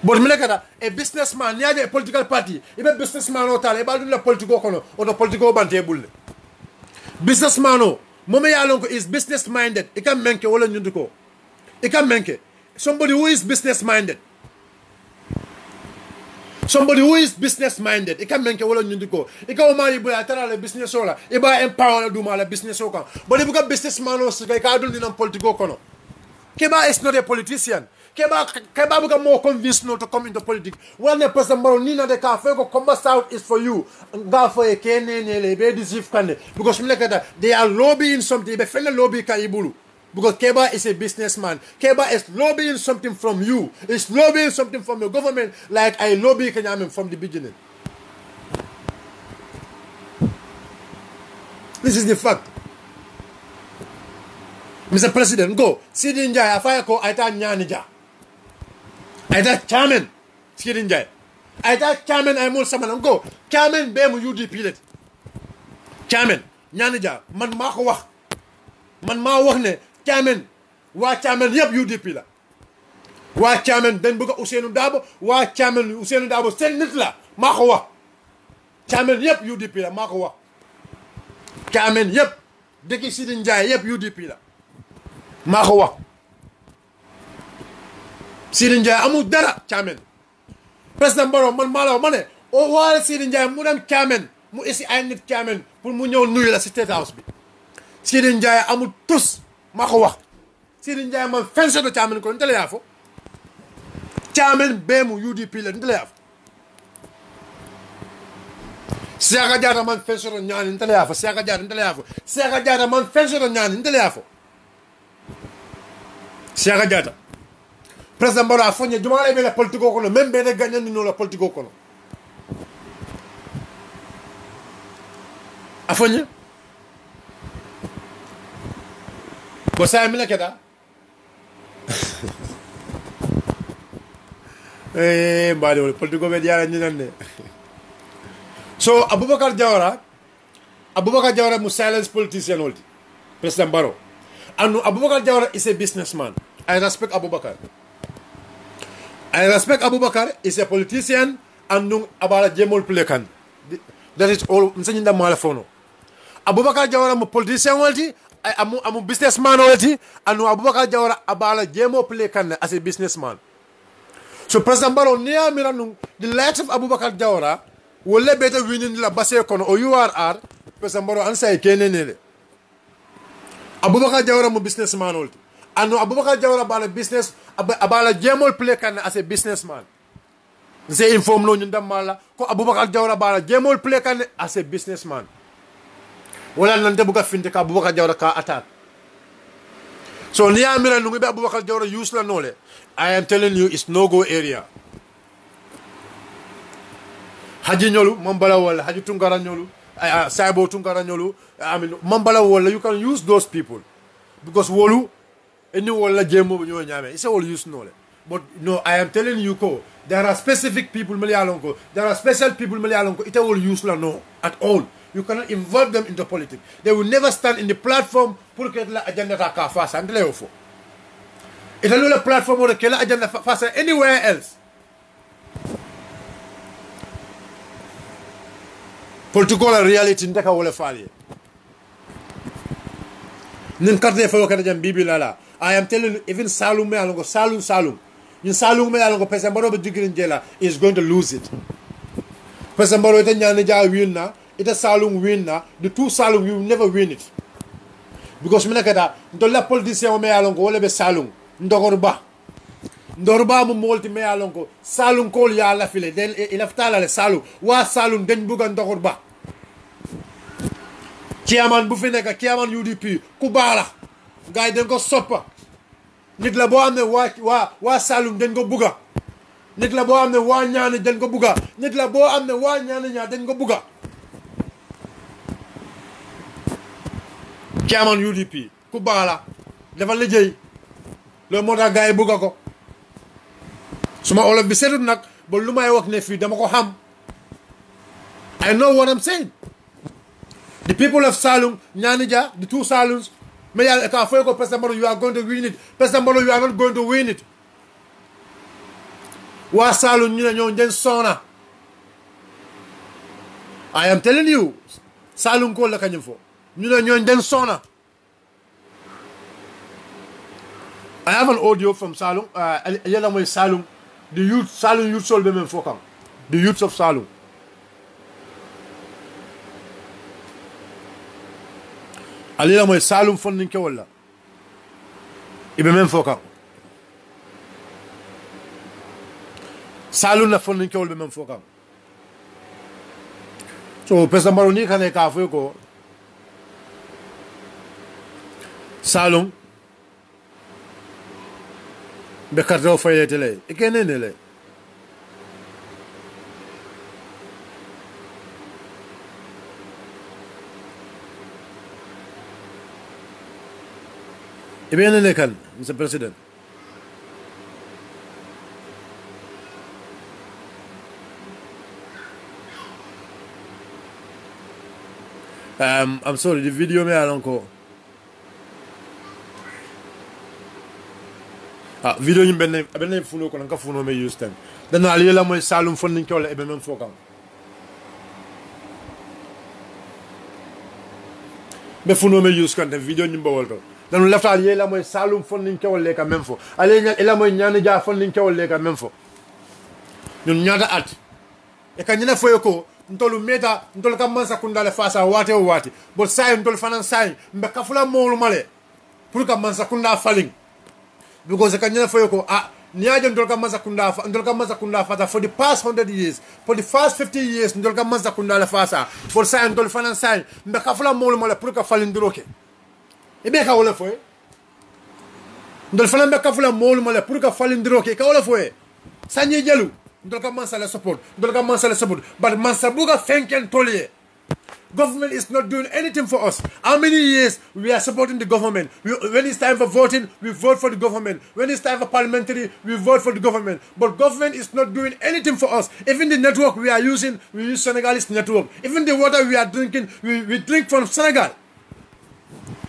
but melekata a businessman niaje a political party ibe businessman o tala e ba dinde politiko kono o do politiko bante bulle businessman o mome alongo is business minded e kam menke wala nyundiko e kam menke somebody who is business minded. It can make a whole new it can marry a business solar. If I empower do my business solar. But if you got businessman also, I don't need a political corner. Keba is not a politician. Keba become more convinced not to come into politics. When the person Maronina de Cafe go Combo South is for you. For a because they are lobbying something. They friendly lobby Kaibulu. Because Keba is a businessman. Keba is lobbying something from you. It's lobbying something from your government like I lobby Kenyamin from the beginning. This is the fact. Mr. President, go. Sidi Njai, afaya ko aita nyanija. Aita chairman. Sidi Njai. Aita chairman ay mul saman. Go. Chairman be mu UDP let. Chairman. Nyanija. Man mako wax. Man ma wax ne. Chairman waa chairman yëpp UDP la waa chairman dañ bëgg Ousainou Darboe waa chairman Ousainou Darboe seen nit la maa ko wax chairman yëpp UDP la maa ko wax chairman yëpp dëkk Sidi Ndiaye yëpp UDP la maa ko wax Sidi Ndiaye amul dara chairman président Barrow man maa la ma ne o waale Sidi Ndiaye mu dem chairman mu isi ay nit chairman pour mu ñëw nuyu la si State House bi Sidi Ndiaye amul tus maa ko wax Sidi Ndiaye man fense do chairman ko ntele yaafo chairman bemu UDP la ntele yaafo Siaka Jatta man fense do ñaan ntele yaafo Siaka Jatta ntele yaafo Siaka Jatta man fense do ñaan ntele yaafo Siaka Jatta président Barrow a foñe juma la be la politique kono même be ne gagnandi no la politique kono a foñe ko sa mi la keda mbadi wala politique be diara ni nande so Abubakar Jawara mu silence politician oldi President Barrow and Abubakar Jawara is a businessman. I respect Abubakar is a politician and abala jemol plekan. That is all msanyinda malafono. Abubakar Jawara mu politician oldi amu businessman oldi and Abubakar Jawara abala jemol plekan as a businessman. So President Barrow near miranu the likes of Abubakar Jawara will better winning la base kono o URR President Barrow answer kenenele. Abubakar Jawara mu businessman oldi and Abubakar Jawara abala business abala jemol plekan as a businessman. They inform no nyunda mala ko Abubakar Jawara abala jemol plekan as a businessman. Wala nante buka finte ka Abubakar Jawara ka attack. So niya mira nungi be Abubakar Jawara use la nole. I am telling you it's no go area. Haji nyolu mambala wala haji tungara nyolu saibo tungara nyolu I mean mambala wala you can use those people because wolu any wala jemo nyo nyame it's all use nole. But no, I am telling you ko there are specific people melialonko there are special people melialonko it will use la no at all. You cannot involve them into politics. They will never stand in the platform pour que la agenda ta ka face andle ofo. It will a platform or que la agenda face anywhere else. Political reality ndeka wala fali. Nin carte fa wakata jam bibi lala. I am telling you even Salum me alongo Salum. In Salum me alongo President Barrow be digrin jela is going to lose it. President Barrow ita nyane ja win na ita Salum win na the two Salum you will never win it. Because mina kada ndo la politicien me alongo wala be Salum ndogorba mo molti me alongo Salum ko ya la file den il aftala le Salum wa Salum den buga ndogorba Kiaman bu fi nek Kiaman UDP ku bala gaay den ko soppa nit la bo amne wa Salum den ko buga nit la bo amne wa ñaan den ko buga nit la bo amne wa ñaan ñaa den ko buga Kiaman UDP ku bala dafa liggéey lo motax gaay buga ko suma olof bi setut nak ba lumay wax ne fi dama ko xam I know what I'm saying. The people of Salum, Nyanija, the two Salums, President Barrow, you are going to win it. President Barrow, you are not going to win it. Wa Salum, you sona. I am telling you, Salum call the Kanyafo. You sona. I have an audio from Salum, Salum, the youth, Salum youth soul women fokam. The youths of Salum. Alila moy Salum fondin ke wala ibe men foka Salum na fondin ke wala be men foka so President Barrow ni kane ka fo ko Salum be karto fayete le e kenene le Mr. President. I'm sorry, the video me alonko. Video ñu ben funo ko nka funo me use ten. Dan ali la moy Salum fon ni ko la e be men fokam. Be funo me use kan video ñu bawol to. Dan left al yela moy Salum fondin kewol le ka même fo ale ela moy ñaan ja fondin kewol le ka même fo ñun ñaata at e ka ñina foyo ko ntolu meta ntolu kam man sakunda le fasa wate o wate bol say ntolu fanan say mbe kafula molu male pour ka man sakunda falling because e ka ñina foyo ko niaje ntolu kam man sakunda fata for the past 100 years for the past 50 years ntolu kam man sakunda le fasa bol say ntolu fanan say mbe kafula molu male pour ka falling droke e be ka wala foy ndol fana be kafula molu mala pour ka falindiro ke ka wala foye sanye jelu ndol ka mansala support but mansabuga fenken tolye. Government is not doing anything for us. How many years we are supporting the government? When it's time for voting, we vote for the government. When it's time for parliamentary, we vote for the government. But government is not doing anything for us. Even the network we are using, we use Senegalese network. Even the water we are drinking, we drink from Senegal.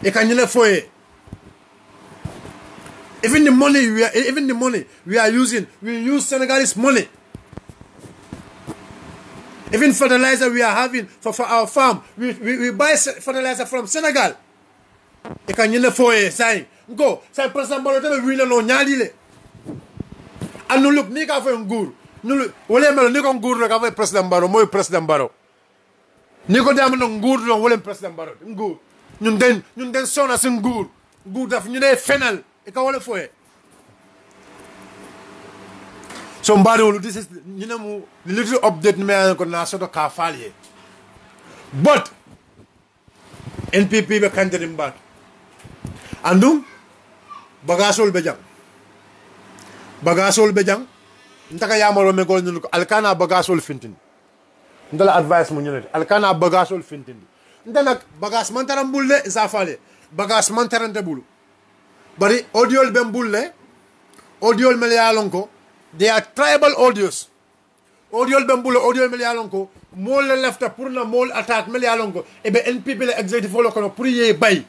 Even the money we are using, we use Senegalese money. Even fertilizer we are having for our farm, we buy fertilizer from Senegal. E kan ñene foye say go say president Barrow tabe wi la no ñaali le anu look ni ka fa nguur nu wala mel ni ko nguur la ka fa president Barrow moy president Barrow ni ko dem no nguur no wala president Barrow nguur ñun den sona sen nguur daf ñu ne fenal e ka wala foye. So Mbadolu, this is the little update me ko na soto ka falie. But NPP be kandidim back. Andum bagasol bejang. Ntaka yamaro me gol ñun ko alkana bagasol fintin. Ndala advice mu ñune alkana bagasol fintin. Ndana bagas mantaram bulle sa fale. Bagas mantarante bulu. Bari audiol bem bulle. Audiol mele yalon ko they are tribal audios. Audio bembulo audio melialonko mol le lefta pour na mol attaque melialonko e be NPP le executive lo kono pour ye bay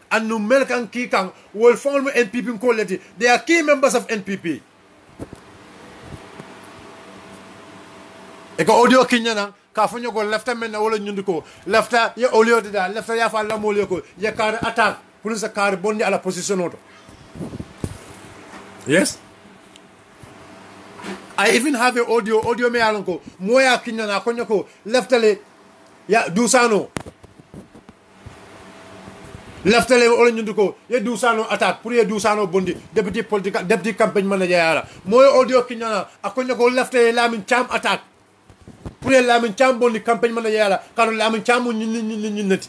anu mel kan ki kan wol form NPP ko leti they are key members of NPP e ko audio kinyana ka fanyo go lefta men na wala ñundi ko lefta ye audio de da lefta ya fa la mol ko ye kar attaque pour sa kar bondi à la position auto. Yes, I even have a audio me alonko moya kinyana konyako leftale ya Dusano leftale wala ñunduko ye Dusano attaque pour ye Dusano bondi deputy campaign manager yara moya audio kinyana akonyako leftale Lamin Cham attaque pour ye Lamin Cham bondi campaign manager yara kanu Lamin Cham ñinati.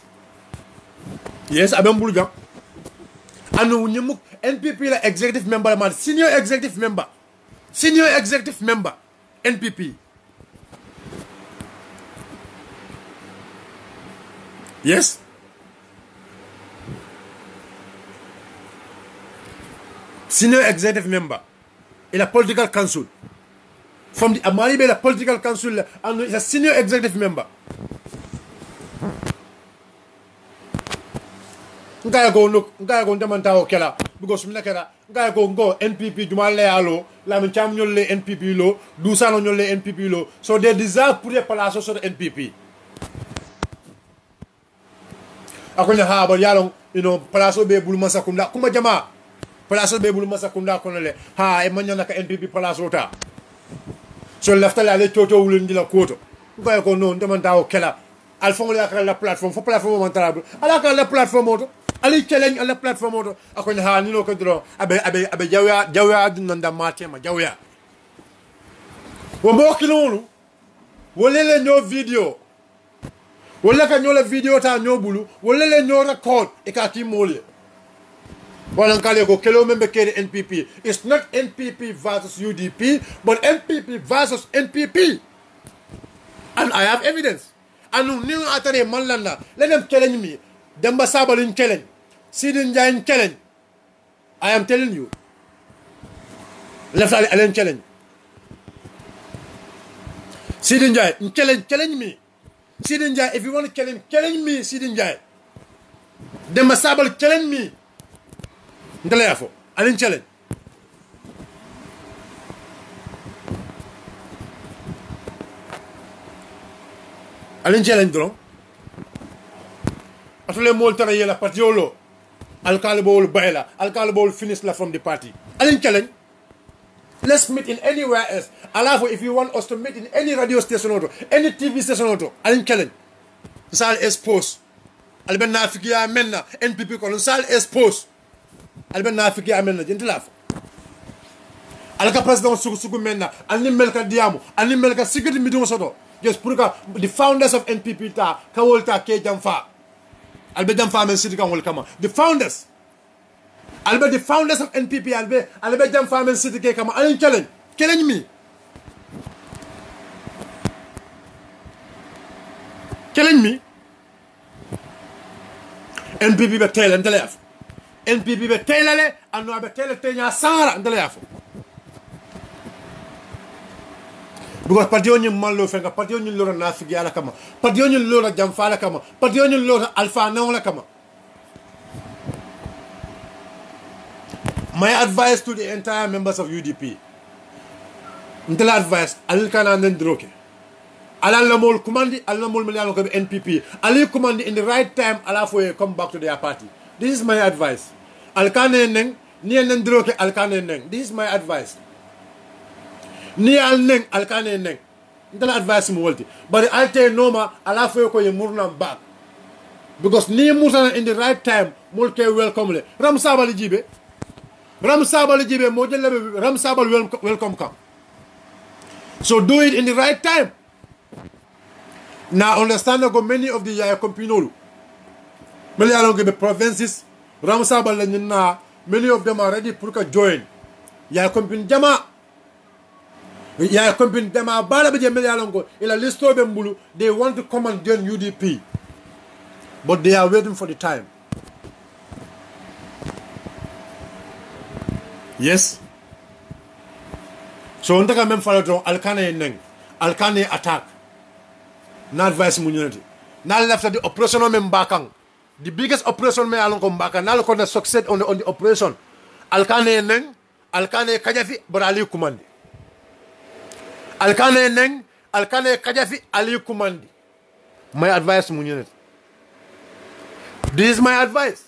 Yes, abembulu jam anu ñimuk NPP la executive member man senior executive member NPP. Yes, senior executive member in a political council from the Amalibe la political council and is a senior executive member. Ngaya go ndamanta o kela because mina kera ngaya go NPP jumale alo Lamin Cham ñolle NPP lo Dusano ñolle NPP lo so they deserve pour les places sur NPP akonya ha ba yalon place be bulu masakunda kuma jama place be bulu masakunda kono le ha e manya naka NPP place ota so laftala le toto wulindi la koto ngaya go non ndamanta o kela alfon la plateforme fo plateforme montarable ala ka la plateforme auto ali challenge ala plateforme auto akonya ha ni no ko dro abe jawya nanda matema jawya wo mbokki lolu wole le ñoo video wala ka ñoo la video ta ñoo bulu wole le ñoo record e ka ti mole wala kale ko kelo membe kede NPP it's not NPP versus UDP but NPP versus NPP and I have evidence anu ni atare malanda let them challenge me Demba Sabalin challenge Sidin Jain challenge I am telling you left Allen challenge Sidin Jain challenge me Sidin Jain if you want to challenge me Sidin Jain Demba Sabal challenge me ndale yafo Allen challenge Allen challenge dron atole moltana yela patiolo alkal bol bayla alkal bol finish la from the party Allen challenge let's meet in anywhere else alafo if you want us to meet in any radio station or any TV station or Allen challenge sal expose alben nafikiya menna NPP ko sal expose alben nafikiya menna jentilafo alka president sugu menna alni melka diamu alni melka security meeting soto just pour the founders of NPP ta kawolta ke jamfa albe jamfa men sidi kan wol kama the founders albe the founders of NPP albe jam famen city ke kama alin challenge mi NPP be tele ndele yafo NPP be telele anu be tele tenya sara ndele yafo because parti onyi mallo fenga parti onyi lora nafigi ala kama parti onyi lora jamfa ala kama parti onyi lora alfa na ala kama. My advice to the entire members of UDP, ndela advice alil kana ndroke alal la mol commandi alal mol meliano ko NPP ali commandi in the right time ala fo come back to their party. This is my advice. Al kana neng ni ndroke al kana neng. This is my advice. Ni al neng al kana neng ndela advice mo wolti but alte noma ala fo ko ye murna back because ni murna in the right time mol ke welcome le ram sabali jibe mo jelle ram sabal welcome come. So do it in the right time. Now understand that many of the Yaya Kompinolu, many along the provinces, ram sabal na many of them are ready to join. Yaya Kompin jama bala be many along ila listo be mbulu they want to come and join UDP. But they are waiting for the time. Yes. So on taka même fala don alkane neng alkane attack na advice mu unity na left the operation on mbakang the biggest operation me alon ko mbaka na ko na succeed on the operation alkane neng alkane kajafi but ali kumandi alkane neng alkane kajafi ali kumandi. My advice mu unity, this is my advice.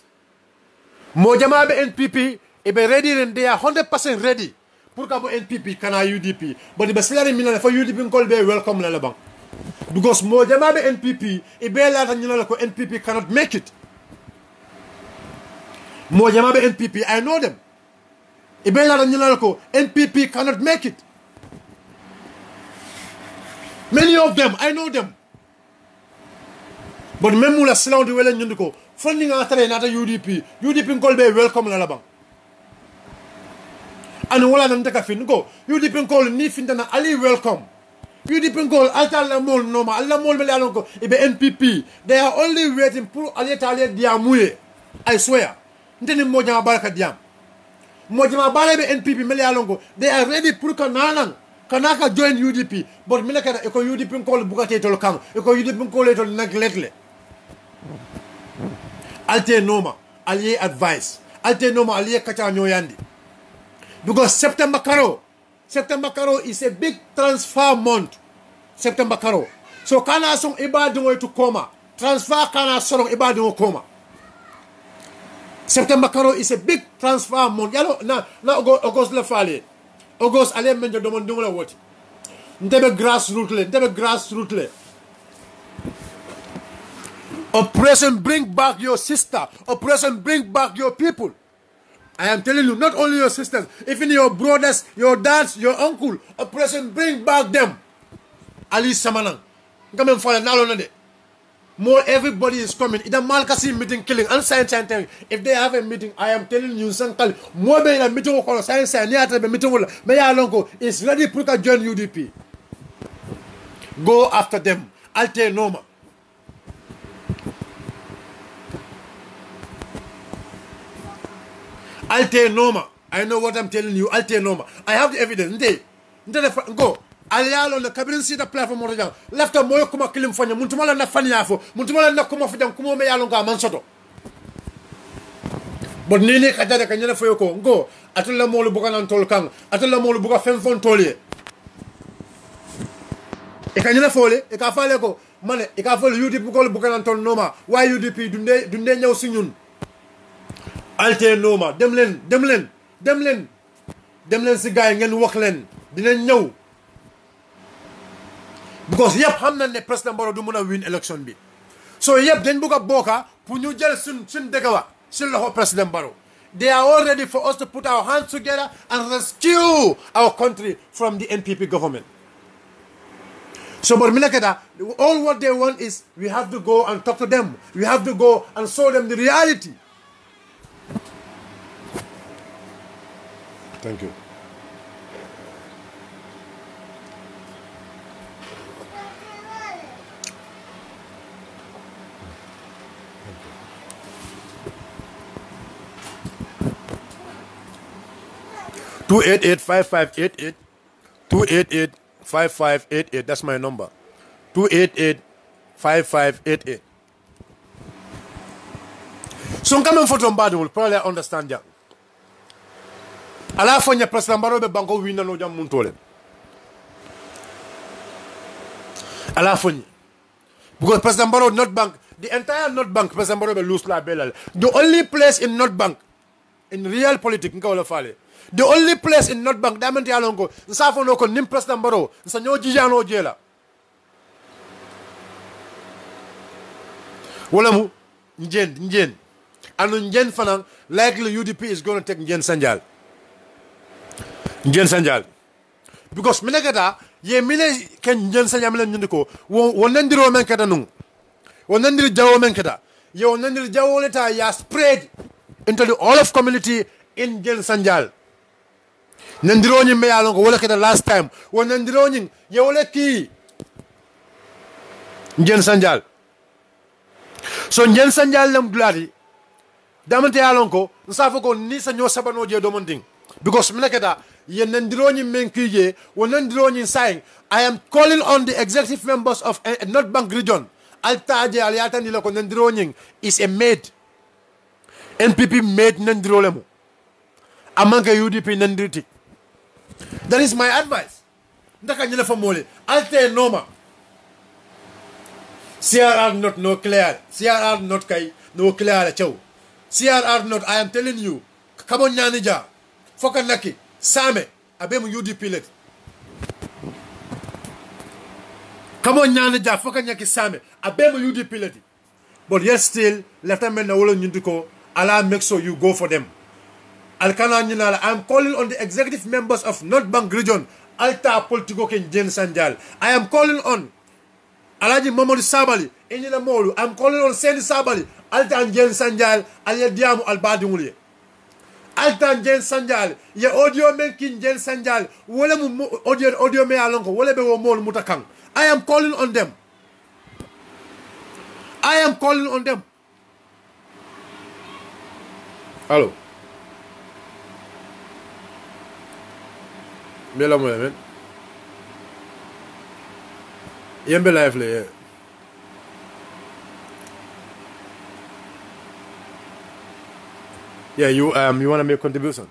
Mo jama be NPP e be ready and they are 100% ready pour ka bo NPP kana UDP but be selari minana for UDP ngol be welcome la bank because mo jama be NPP e be la tan nyina ko NPP cannot make it. Mo jama be NPP I know them e be la tan nyina ko NPP cannot make it. Many of them I know them but même la selon de welen nyndiko funding atare nata UDP ngol be welcome la bank. And wala nan taka fin go UDP call ni fintana ali welcome UDP call alta la mol noma alla mol mele alon ko ibe NPP they are only waiting pour ali tali diamuye I swear nteni mojama baraka diam mojama bare be NPP mele alon ko they are ready pour kanaka join UDP but mele kada ko UDP call bugate tol kan ko UDP call tol neglectle alte noma ali advice alte noma ali kacha nyoyandi. Because September Karo is a big transfer month. September Karo. So kana song ibadu to coma. Transfer kana song ibadu coma. September Karo is a big transfer month. Yalo na August le fale. August ale menjo domondungu la woti. Ndebe grassroots le. Operation bring back your sister. Operation bring back your people. I am telling you, not only your sisters, even your brothers, your dads, your uncle, operation bring back them. Ali Samanang. Come and follow now. More everybody is coming. It's a Malkasi meeting killing. And science. If they have a meeting, I am telling you, Sankal, more than a meeting of science and a meeting with Mayalongo is ready to join UDP. Go after them. Alte Noma. Alte Noma. I know what I'm telling you. Alte Noma. I have the evidence. Go. Alialo na kabirin sita platform mo rejang. Lafta moyo kuma kilim fanya. Muntumala na fanya afo. Muntumala na kuma fidang kumo me yalo nga mansoto. But nini kajada kanyana foyo ko. Go. Atula mo lu buka nan tol kang. Atula mo lu buka femfon tolye. Kanyana fole. Ika fale ko. Mane. Ika fole UDP ko lu buka nan tol Noma. Why UDP dunde nyaw sinyun. Alte Noma dem len si gaay ngeen wax len dinañ ñew because yep xam na ne président Barrow du mëna win election bi so yep dañ bëgg boka pour ñu jël sun dëkkawa sun loxo président Barrow. They are all ready for us to put our hands together and rescue our country from the NPP government. So but all what they want is we have to go and talk to them. We have to go and show them the reality. Thank you. Two 288-5588. 288-5588. That's my number. 288-5588. So come photo mbadi will probably understand that. Ala fonya President Barrow be banko winna no jam muntole. Ala fonya. Because President Barrow North Bank, the entire North Bank, President Barrow be lose la belal. The only place in North Bank in real politics nka wala fale. The only place in North Bank diamond yalongo nsafo no ko nim President Barrow nsanyo jijano jela. Wala mu njen anu njen fanan likely UDP is going to take njen sanjal because minagata ye mine ken njen sanjal mine ndiko wonandiro men kada nun wonandiro jawo men kada ye wonandiro jawo leta ya spread into the all of community in njen sanjal nandiro nyi me yalon ko wala kada last time wonandiro nyi ye wala ki njen sanjal so njen sanjal lam gladi damante yalon ko nsafo ko ni sanyo sabano je domonding because minaketa yenendiroñi menkije wonendiroñi saying I am calling on the executive members of North Bank region altaje aliata ni ko nendiroñi is a maid NPP maid nendirolemu amanka UDP nendiriti. That is my advice. Ndaka nyele famole alte noma CRR not no clear CRR not kai no clear chow CRR not, I am telling you, come on Nyanija, Fokanaki, Same, Abem UDP let. Come on Nyanija, Fokanaki Same, Abem UDP let. But yet still, Lieutenant Nawolo Nyunduko, Allah make sure you go for them. Alkana Nyinala, I am calling on the executive members of North Bank region, Alta Politiko Ken Jen Sanjal. I am calling on Alaji Mamadou Sabali, Enina Molu, I am calling on Sendi Sabali, Altan Jen Sanjal, Alia Diamu Albadimuli. Altan Jen Sanjal, ye audio making Jen Sanjal, wole mu audio me alonko, wole be wo mol mutakang. I am calling on them. I am calling on them. Hello. Bela mo yamen. Yembe live le. Yeah, you want to make a contribution?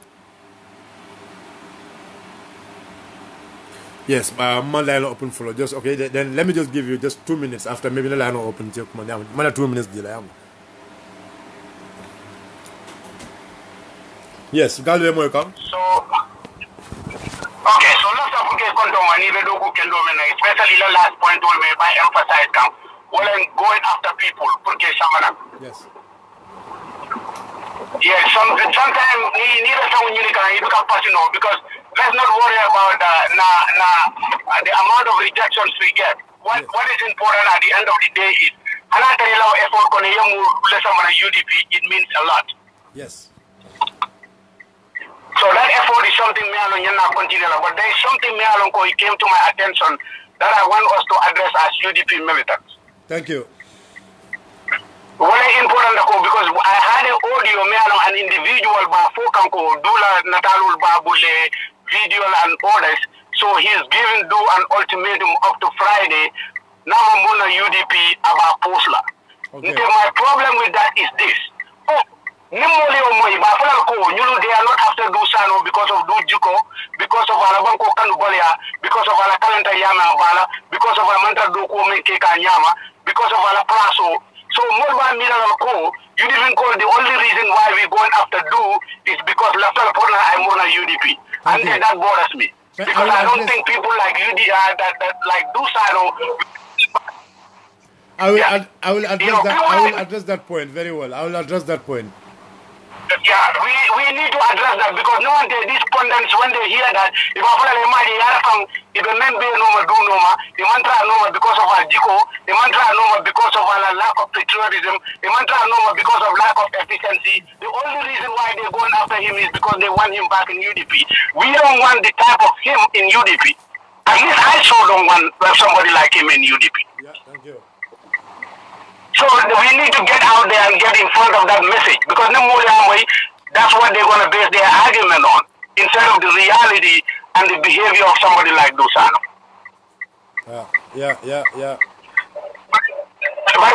Yes, my line open for just okay. Then let me just give you just 2 minutes after maybe the line open. Just come on, 2 minutes delay. Yes, Galway mo come. So okay, so let's have to control money. We do go kendo mena, especially the last point we may by emphasize come. Well, going after people, porque samana. Yes. Yeah, sometimes need someone you can become personal because let's not worry about the amount of rejections we get. What is important at the end of the day is another effort on UDP. It means a lot. Yes. So that effort is something me alone not continue, but there is something me alone it came to my attention that I want us to address as UDP militants. Thank you. Very important because I had an audio me alone an individual ba fokanko dula natalul babule video and orders. So he's giving do an ultimatum up to Friday. Now I'm on UDP about Posla. Okay. My problem with that is this. They are not after do Sano because of do Juko, because of Alabanko Kanubalia, because of Ala Kalanta Yama Bala, because of Amanta Doko Mekeka Yama, because of Ala Praso. So Morba Mineral Co, you didn't call the only reason why we're going after do is because Laftal Pona I'm on UDP. And then that bothers me. Because I don't think people like UDP that like do Sano. I will address that point very well. I will address that point. Yeah, we need to address that because no one these pundits when they hear that if I Even men be noma do noma, the mantra noma because of our jiko, the mantra noma because of our lack of patriotism, the mantra noma because of lack of efficiency. The only reason why they're going after him is because they want him back in UDP. We don't want the type of him in UDP. At least I sure don't want somebody like him in UDP. Yeah, thank you. So we need to get out there and get in front of that message, because that's what they're going to base their argument on, instead of the reality and the behavior of somebody like Dusano. Yeah. But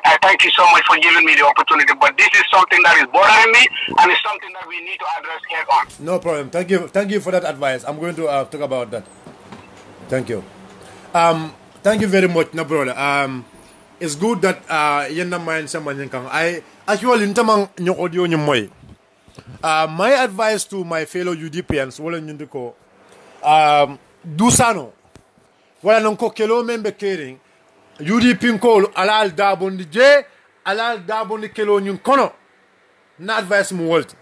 I thank you so much for giving me the opportunity. But this is something that is bothering me, and it's something that we need to address head on. No problem. Thank you for that advice. I'm going to talk about that. Thank you. Thank you very much, no brother. It's good that yenda mind someone can. I actually ntamang nyong audio nyomoy. My advice to my fellow UDPians, wala nyundiko, Dusano, wala nonko kelo membe caring, UDP ko alal dabondi je, alal dabondi kelo nyun kono, na advice mu wolt.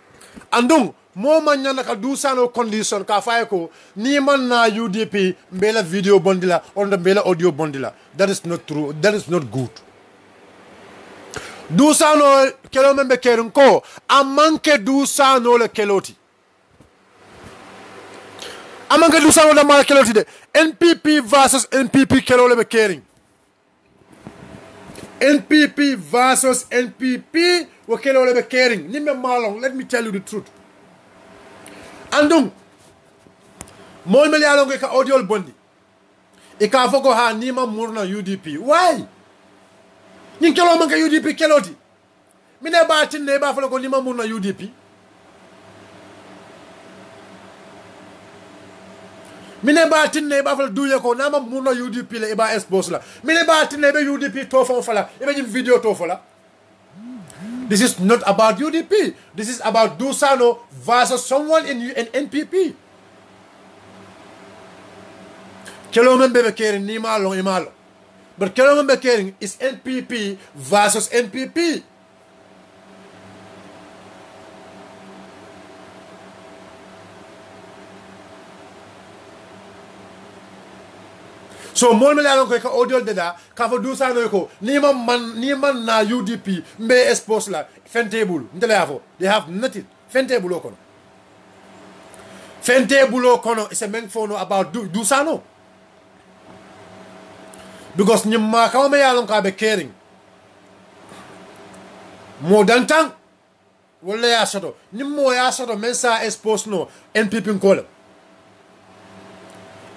Andung, mo man nyana ka Dusano condition ka faye ko, ni man na UDP mbela video bondila, or mbela audio bondila. That is not true. That is not good. Dusano kelo membe kering ko amanke Dusano le keloti amanke Dusano le mala keloti de NPP versus NPP kelo le be kering NPP versus NPP wo kelo le be kering nimbe malong. Let me tell you the truth. Andung mo meli alongo ka audio bondi e ka foko ha nima murna UDP. Why? Nin kelo manka UDP keloti mine ba tinne ba fala ko nima murna UDP mine ba tinne ba fala duye ko nama murna UDP le e ba expose la mine ba tinne be UDP to fon fala e be video to fala. This is not about UDP. This is about Dusano versus someone in NPP. Kelo membe be kere ni malo e malo. But kelo membe kering is NPP versus NPP. So mon mele alon ko audio deda ka fo Dusano ko ni man na UDP mbe expose la fentable ndele afo. They have nothing. Fentable kono. Fentable kono is a men fono about Dusano. Because nyimma ka me yalon ka be caring mo dantan wala ya soto nyimmo ya soto men sa expose no NPP ko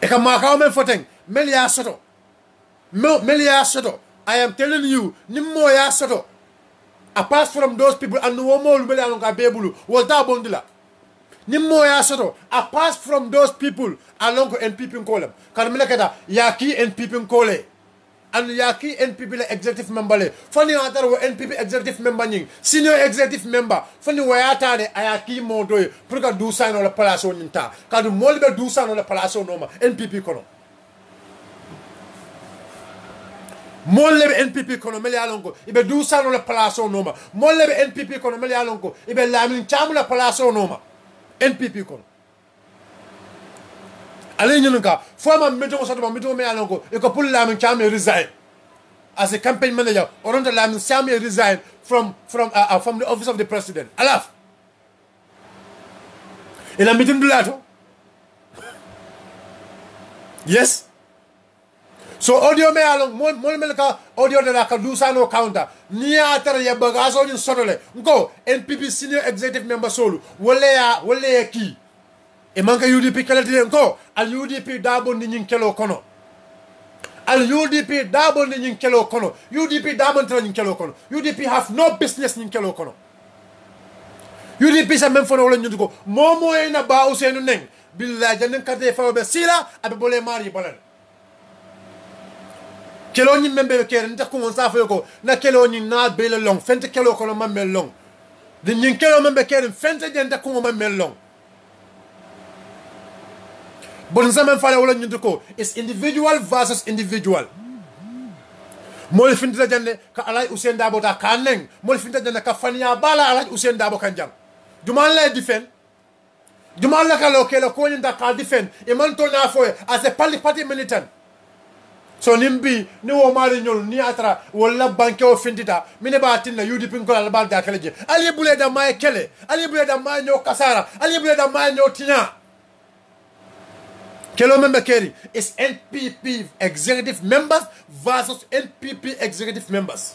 e ka ma ka me foten mel ya soto I am telling you nyimmo ya soto apart from those people and no mo lu mel yalon ka bebulu wala bondila nyimmo ya soto apart from those people along ko NPP ko kan mel kada ya ki NPP ko and yaki NPP le executive member le fani atara wo NPP executive member nying senior executive member fani wayata de ayaki modo pour ka Dusano le place nyinta ka du molbe Dusano le place no ma NPP kono molle NPP kono meli alonko ibe Dusano le place no ma molle NPP kono meli alonko ibe Lamin Cham le place no ma NPP kono ale nyunka former meto so to meto me alonko e ko pull Lamin Cham resign as a campaign manager or under Lamin Cham resign from the office of the president. Alaf in a meeting do lato. Yes. So audio me along mo melka audio de la Dusano counter ni atara ya bagaso ni sotole ngo NPP senior executive member solo wole ki e manka UDP kala de ko al UDP dabo ni nyin kelo kono al UDP dabo ni nyin kelo kono UDP dabo tra nyin kelo kono UDP have no business nyin kelo kono UDP sa même fono wala nyugo momo e na ba usenu neng billahi janen kate fa be sila abe bole mari bolan kelo nyin membe kere nta ko sa fa ko na kelo nyin na bele long fente kelo kono mamel long de nyin kelo membe kere fente jenta ko mamel long. But zaman fala wala nyuko is individual versus individual. Mol finta jande ka alay Ousainou Darboe ta kaneng mol finta jande ka fania bala alay Ousainou Darboe kanjang duman lay defend Jumal la kalo ke la ko ni da ka defend e man to na fo as a party militant so nimbi ni wo mari nyol ni atra wala banke o findita mine ba tinna UDP ko la ba da kala je ali bule da may kele ali bule da may nyo kasara ali bule da may nyo tinya kelo member keri is NPP executive members versus NPP executive members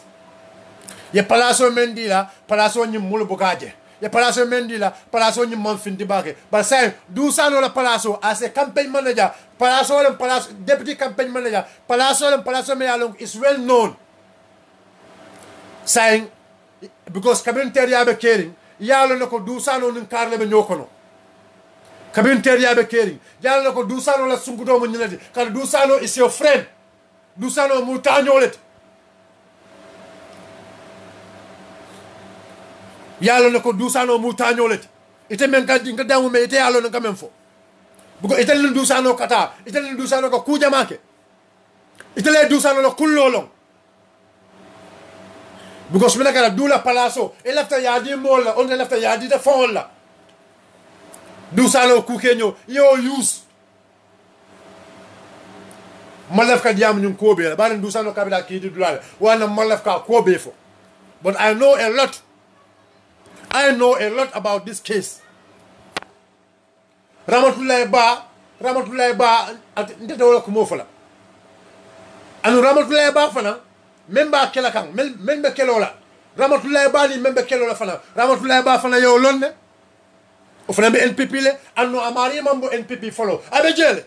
ye palaso mendila palaso nyi mulu bukaje ye palaso mendila palaso nyi man findi bake but say do sano la palaso as a campaign manager palaso deputy campaign manager palaso me along is well known saying because community yabe caring yalo nako do sano nin karle be nyokono community yabe caring yalo nako do sano la sungudo mo nyinati kala do sano is your friend do sano mu tañolet yalo nako dusano mu tañoleti ite men kadi nga damu me ite yalo naka men fo bugo ite len dusano kata ite len dusano ko kuja make ite le dusano lo kullolong bugo smela kala dula palaso e lafta yadi molla on lafta yadi da folla dusano ku kenyo yo use malaf ka diam nyun ko be ba len dusano kabila ki di dulale wana malaf ka ko be fo but I know a lot about this case. Ramatullahi Ba ndete wala kumo fala. Anu Ramatullahi Ba fana memba kela kan membe kelola. Ramatullahi Ba ni membe kelola fana. Ramatullahi Ba fana yo lonne. O fana be NPP le anu amari mambo NPP follow. Abe jele.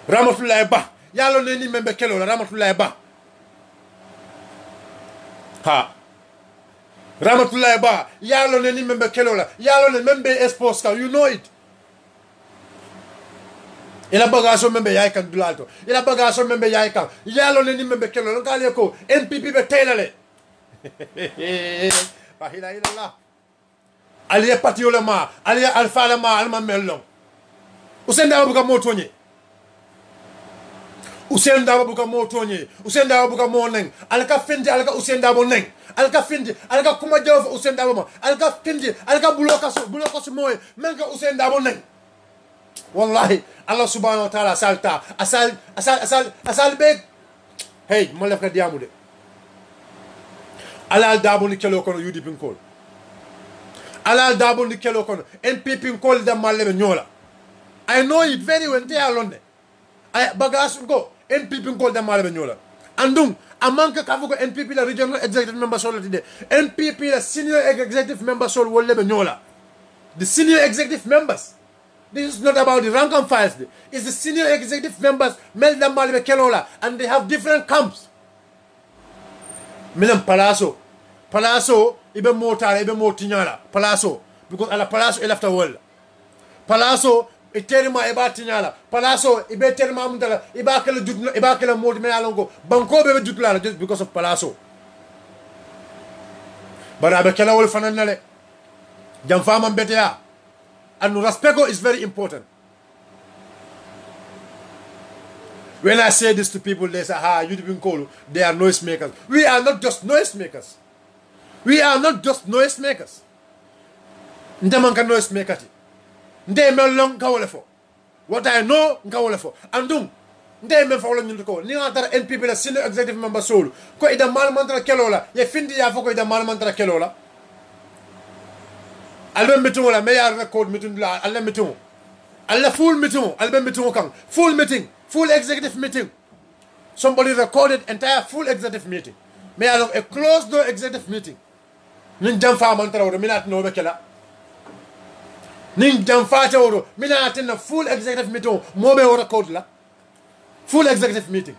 Ramatullahi Ba yalo ne ni membe kelola Ramatullahi Ba. Ha Ramatullahi Ba yalo ne ni membe kelola yalo ne membe expose ka you know it ila bagaso membe yay kan dulalto ila bagaso membe yay kan yalo ne ni membe kelola ngale ko NPP be telale bahila ila la aliya patiola ma aliya alfa ma alma mellon usenda buka motonye usenda buka motonye usenda buka moneng alka fendi alka usenda boneng alka fendi alka kuma jof usenda bo alka fendi alka buloka so moy menka usenda boneng wallahi allah subhanahu wa ta'ala salta asal be hey mo lef ka diamu de alal dabo ni kelo kono UDP ko alal dabo ni kelo kono NPP ko da malle nyola I know it very well they are londe ay bagas ko NPP ko da malle nyola andum amanka kavuko NPP la regional executive member sol de NPP la senior executive member sol wolle be nyola the senior executive members. This is not about the rank and files. It's the senior executive members mel da malle be kelola and they have different camps. Milam Palazzo ibe motara ibe motinyala Palazzo because ala Palazzo elafta wall Palazzo iterima eba tinyala Palazzo ibe terima mundala iba kala modi me alongo banko be jutula just because of Palazzo bara be kala wol fananale jam fama betea and respect is very important. When I say this to people, they say, you've been called, they are noise makers. We are not just noise makers. We are not just noise makers. Ndemanka noise makers. Ndeme long kawolefo. What I know, kawolefo. Andum, ndeme fawlo nyuko. Ni antara NPP la senior executive member soul. Ko ida malmantra kelola. Ye findi ya foko ida malmantra kelola. Albe meeting la meilleur record meeting la albe meeting. Alla full meeting, albe meeting kan. Full meeting. Full executive meeting. Somebody recorded entire full executive meeting. May I have a closed door executive meeting. Nin jamfa mantra oro minat no bekela. Nin jamfa ta oro minat na full executive meeting mo be record la. Full executive meeting.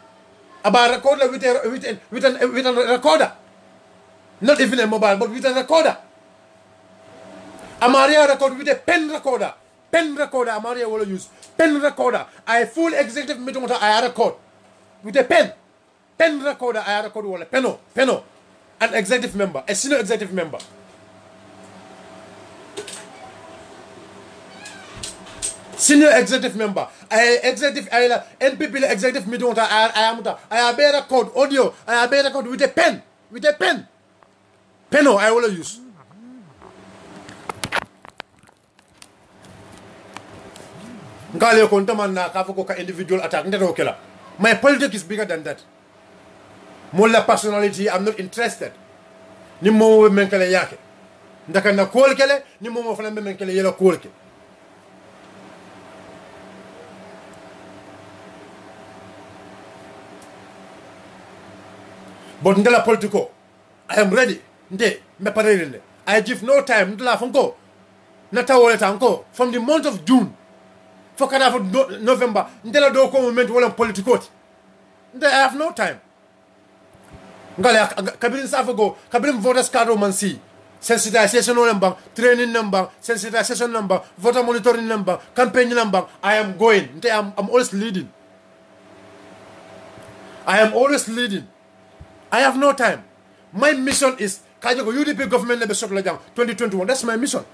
About record la with a recorder. Not even a mobile but with a recorder. Amaria record with a pen recorder. Pen recorder, Maria will use pen recorder. I full executive meeting I record with a pen. Pen recorder, I record with a peno. An executive member, a senior executive member. Senior executive member. NPP executive meeting I bear record audio. I bear record with a pen. With a pen. Peno, I will use. ngale ko ntamanna ka foko ka individual attack ndeto kela. My politics is bigger than that. Mola personality, I'm not interested. Ni momo menkele yake. Ndaka na kool kele ni momo fana menkele yela kool ke. But ndela politiko, I am ready. Nde me parele. I give no time ndela fonko. Nata wole tanko from the month of June. Fokada for November ndela do ko moment wala politiko. Nde I have no time. Ngale kabirin safago kabirin voters card man si sensitization number training number sensitization number voter monitoring number campaign number I am going I'm always leading. I am always leading. I have no time. My mission is kajago UDP government lebe shot la jang 2021. That's my mission.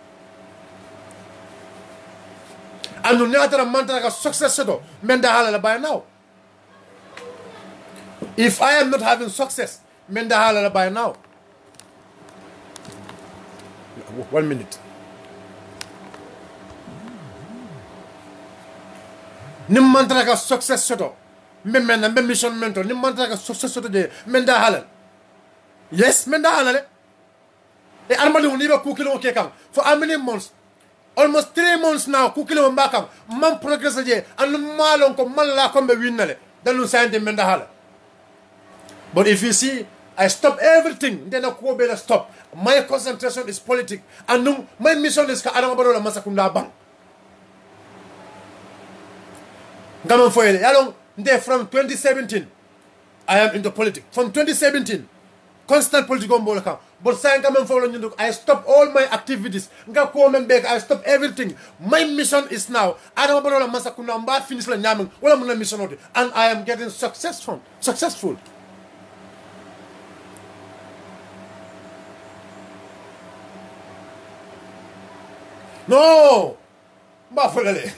And unatara mantara ka success seto menda hala by now. If I am not having success, menda hala by now. 1 minute. Nim mantra ka success soto. Memena me mission mentor. Nim mantra ka success soto de menda hala. Yes, menda hala. E almadi uniba kukilo kekang. For how many months? Almost 3 months now. Kukilo mbakang. Man progress je. Anu malon ko man la ko be winnale. Danu sante menda hala. But if you see, I stop everything, then I go better stop. My concentration is politics. And my mission is ka adama barola masakunda bang. Gaman foyele. Yalong, from 2017, I am into politics. From 2017, constant political mbolaka. But saying gaman foyele, I stop all my activities. Nga ko membek, I stop everything. My mission is now adama barola masakunda mba finish la nyameng. Wala muna mission odi. And I am getting successful. No, ba fulale.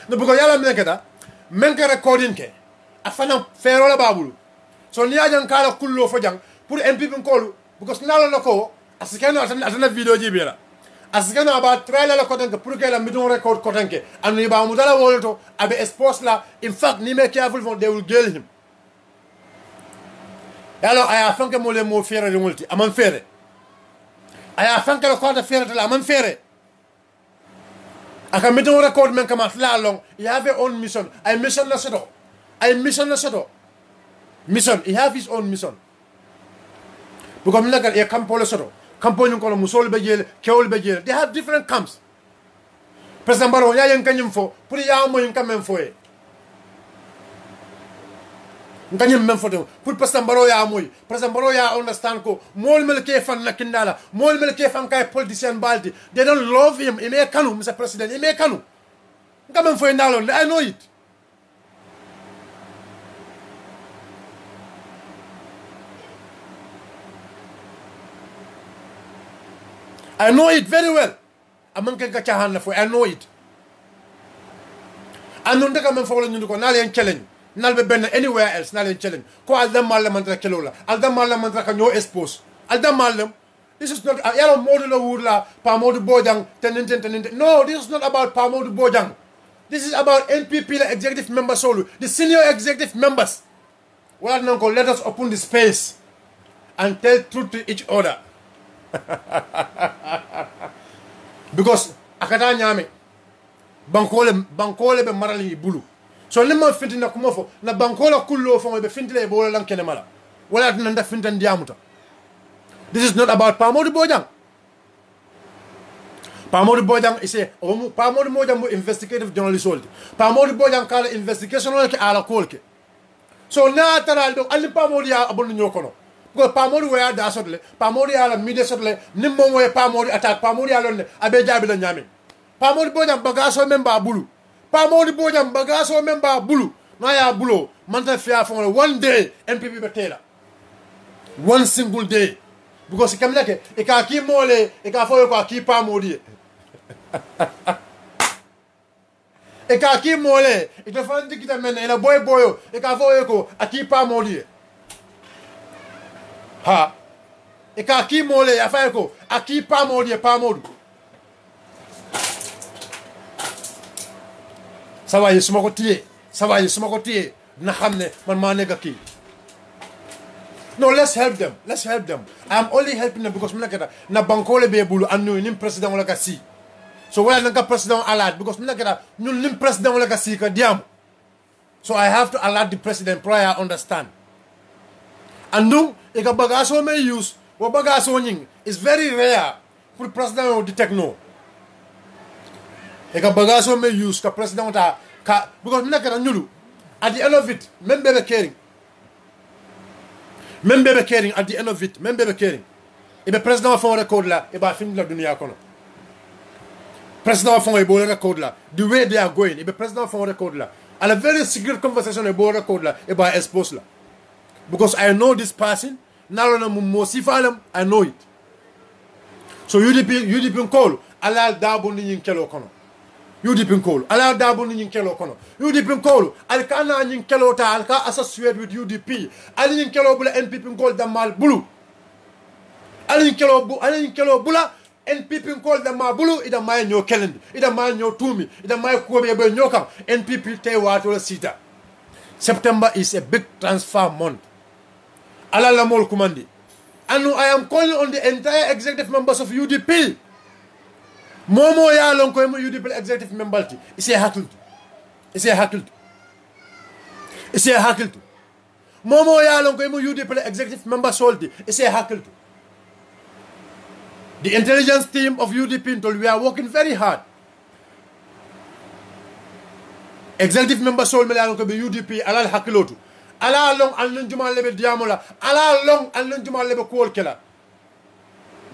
No because yala menka recording ke. Afana fero la babulu. So ni ajan kala kullo fo jang pour MPP ko because nalo nako asikano atana video jibela. Asikano about trailer la kotanke pour que la midon record kotanke. Anu ba mudala wolto abe expose la. In fact ni me careful they will kill him. Yalo aya fanke mole mo fere multi aman fere. Aya fanke la kota fere la aman fere. I can do record men come long. He have his own mission. I mission na seto. Mission. He have his own mission. Because me like a camp polo seto. Campo yung kono musol bejele, keol bejele. They have different camps. President Barrow ya yung kanyang fo. Puri ya mo yung kamem fo eh. Nganyem men foto pour President Barrow ya moy President Barrow ya understand ko mol mel ke fan na kindala mol mel ke fan kay politician balti they don't love him ime kanu Mr. President ime kanu ngam fo ndalo I know it. I know it very well. Amang ka chahan na fo I know it. Anun de kam fo la ñu ko na len challenge nalbe ben anywhere else na len challenge ko aldam malam mantra kelola aldam malam mantra ka ñoo expose aldam malam this is not yalo modulo wurla pa modu bojang tenenten no this is not about pa modu bojang this is about NPP la executive members solo the senior executive members well non ko let us open the space and tell truth to each other because akata nyame bankole be marali bulu. So lema finti na kumofo na bankola kullo fo be finti le bo lan kene mala wala tan nda fintan diamuta. This is not about Pamodu Bojang. Pamodu Bojang is a Pamodu Bojang investigative journalist. Pamodu Bojang kala investigation ke ala kolke. So na taral do ali Pamodu ya abon nyokono. Because Pamodu we da sotle Pamodu ya la media sotle nimmo we Pamodu attack Pamodu ya lonne abe jabi la nyami. Pamodu Bojang bagaso memba bulu. Pamodu Bojang bagaso memba bulu. Na ya bulo manta fiya fon one day NPP betela. One single day. Because kamila ke e ka ki mole e ka fo ko ki Pamodu. E ka ki mole e to fan dikita men e la boy boyo e ka fo ko aki Pamodu. Ha e ka ki mole a fa ko aki Pamodu. sa waay su ma ko téyee sa waay su ma ko téyee dina xam ne man maa nekk kii. No, let's help them. Let's help them. I'm only helping them because na bankole be bulu anu nim president wala kasi. So wala nanga president alert because ñun nim president wala kasi ka diam. So I have to alert the president prior understand. Andu e ka bagaso may use wa bagaso nying is very rare for president to detect no. E ka bagaso may use ka president ta ka because ñulu at the end of it men be caring. Même bébé caring at the end of it, même bébé caring. Et bien président font record là, et bien film la dunia kono. Président font et bon record là, the way they are going, et bien président font record là. And a very secret conversation et bon record là, et bien expose là. Because I know this person, now na mo sifalem, I know it. So UDP call, ala dabo ni kelo kono. UDP call, ala dabo ni kelo kono. UDP call, alkana ni kelo ta alka associate with UDP. Ali ni kelo bula NPP call damal bulu. Ali ni kelo bula NPP call damal bulu ida may nyo kelendi. Ida may nyo tumi, ida may kuwe be nyoka. NPP te wato la sita. September is a big transfer month. Ala la mol kumandi. And I am calling on the entire executive members of UDP. Momo ya lon ko UDP executive memberti. Ise hakiltu. Momo ya lon ko UDP executive member soldi. Ise hakiltu. The intelligence team of UDP told we are working very hard. Executive member sol me la lon ko UDP alal hakilotu. Ala long an juma lebe diamola. Ala long an juma lebe kuol kela.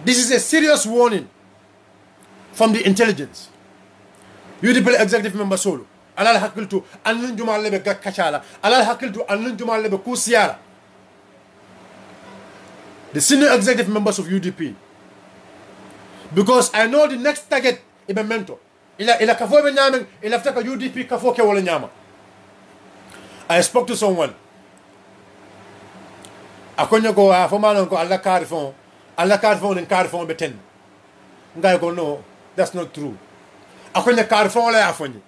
This is a serious warning from the intelligence. UDP executive member solo. Alal hakiltu an juma lebe kachala. Alal hakiltu an juma lebe kusiara. The senior executive members of UDP. Because I know the next target is a mentor. Ila kafo be nyameng, ila ftaka UDP kafo ke wala nyama. I spoke to someone. Akonya go afomano ko alla carfon en carfon be 10. Ngai go no, that's not true. Akonya carfon la afoni.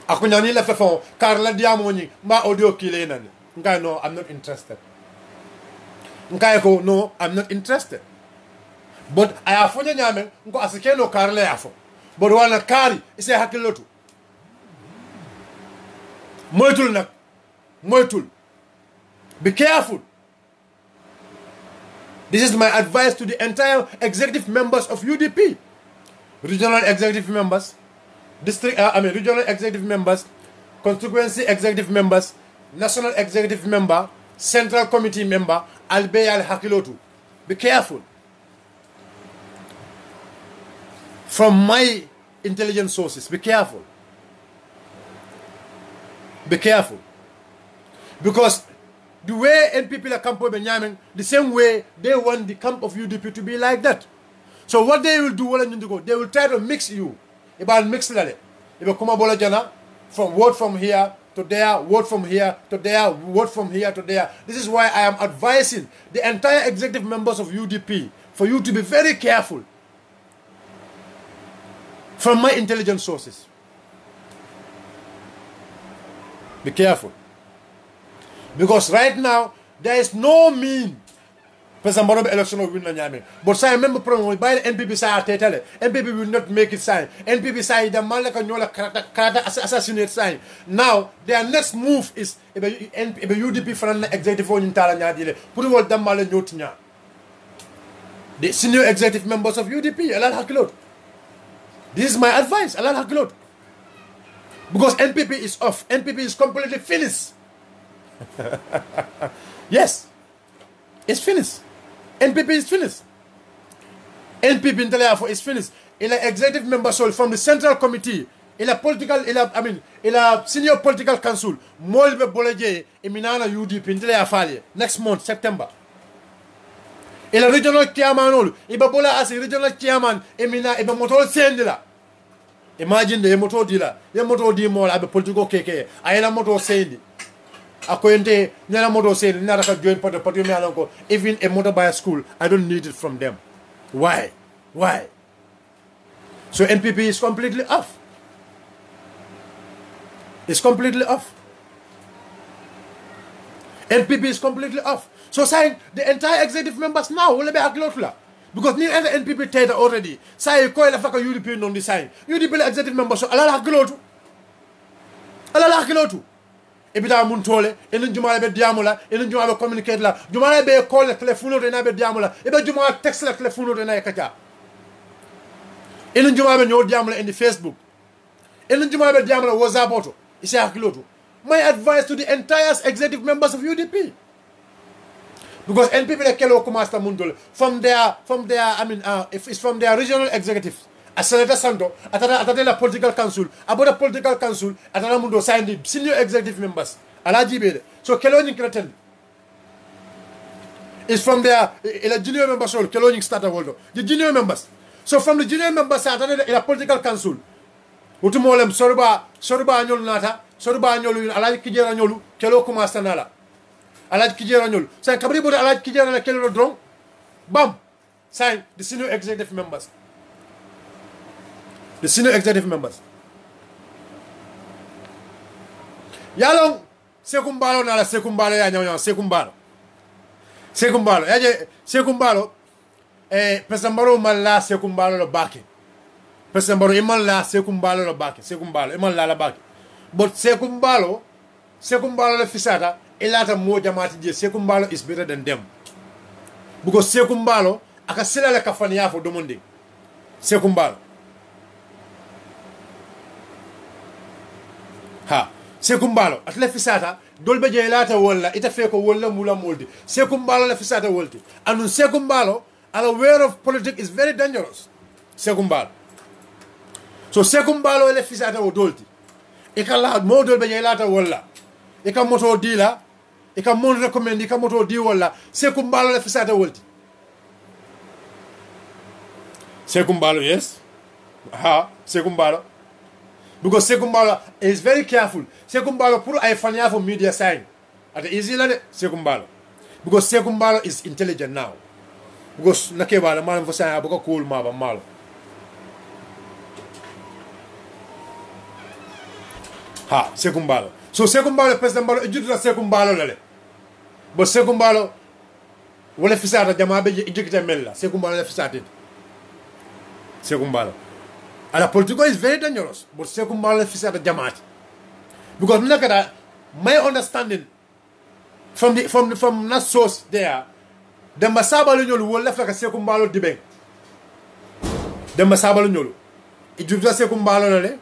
Akonya ni la fefon car la diamo ni ma audio kile nan. Ngai no, I'm not interested. Ngai go no, I'm not interested. But I afonya nyame ngo asike no car la afo. But wana kari ise hakilotu. Moitul. Be careful. This is my advice to the entire executive members of UDP. Regional executive members, regional executive members, constituency executive members, national executive member, central committee member, Albey Al-Hakilotu. Be careful. From my intelligence sources, be careful. Be careful. Because the way NPP la camp Benjamin, the same way they want the camp of UDP to be like that. So what they will do, they will try to mix you. About mix lale. Iba kuma bola jana, from word from here to there, word from here to there, word from here to there. This is why I am advising the entire executive members of UDP for you to be very careful. From my intelligence sources. Be careful. Because right now, there is no mean President election will win Nyame. But say remember problem by the NPP side NPP will not make it sign. NPP side the Malaka Nyola character assassinate sign. Now their next move is UDP for an executive in Talanyadile. Put all the Mala Nyotinya. The senior executive members of UDP, Alal Hakilot. This is my advice, Alal Hakilot. Because NPP is off. NPP is completely finished. Yes. It's finished. NPP is finished. NPP in Taliafo is finished. Il a executive member from the central committee. Il a senior political council. Molbe Boleje Eminana UDP in Taliafali. Next month, September. Il a regional chairman. Iba Bola as a regional chairman. Emina Iba Motor Sendila. Imagine the motor dealer. The motor dealer more like a political KK. I am a motor saying. Akoyente nana motor say nana ka join party me alonko even a motor by school I don't need it from them. Why? So NPP is completely off. It's completely off. NPP is completely off. So saying the entire executive members now will be a glotla. Because ni enter NPP data already. Say ko la faka UDP non di say. UDP la executive members so ala la glotu. Ala la glotu. E bita mun tole enen jumala be diamola enen jumala communicate la jumala be call la telephone de na be diamola e be jumala text la telephone de na kacha. Enen jumala be ñoo diamola in the Facebook. Enen jumala be diamola WhatsApp auto. Isi glotu. My advice to the entire executive members of UDP. Because NPP the Kelo Kumasta Mundul from their if it's from their regional executives, a Senator Santo, atata la political council, about the political council, atata Mundo signed the senior executive members. Alaji Bede. So Keloning Cretin is from their junior members or Keloning starter holder. The junior members. So from the junior members atata la political council. Utumolem Soruba Anyol Nata, Soruba Anyolu, Alaji Kijera Nyolu, Kelo Kumasta Nala. Alaj Kijera Nyol. Say kabri bodo Alaj Kijera na kelo drone. Bam. Sign the senior executive members. The senior executive members. Yalong sekumbalo na la sekumbalo ya nyaw sekumbalo. Sekumbalo. Yaje sekumbalo pesambaro malla sekumbalo lo baki. Pesambaro iman la sekumbalo lo baki. Sekumbalo iman la baki. But sekumbalo le fisata elata mo jamaati je Sekumbalo is better than them. Because Sekumbalo akasila le kafani yafo domonde. Sekumbalo. Ha. Sekumbalo atle fisata dolbe je elata wala ita feko wala mula moldi. Sekumbalo le fisata wolti. And Sekumbalo are aware of politics is very dangerous. Sekumbalo. So Sekumbalo le fisata wo dolti. Ikala mo dolbe je elata wala. Ika moto dila ika mon recommend ika moto di wala Sekumbalo le fisata wolti. Sekumbalo, yes. Ha, Sekumbalo. Because Sekumbalo is very careful. Sekumbalo put a fanya for media sign. At the easy lade Sekumbalo. Because Sekumbalo is intelligent now. Because nakebala man for sign abuka cool maba malo. Ha, Sekumbalo. So Sekumbalo president Balo ejutula Sekumbalo lale. But Sekumbalo wala fisata jama be ejikita mella. Sekumbalo le fisata. Sekumbalo. And the political is very dangerous. But Sekumbalo le fisata jamaat. Because nakada my understanding from that source there, the masabalo nyolu will left like a Sekumbalo dibeng. The masabalo nyolu. Ejutula Sekumbalo lale.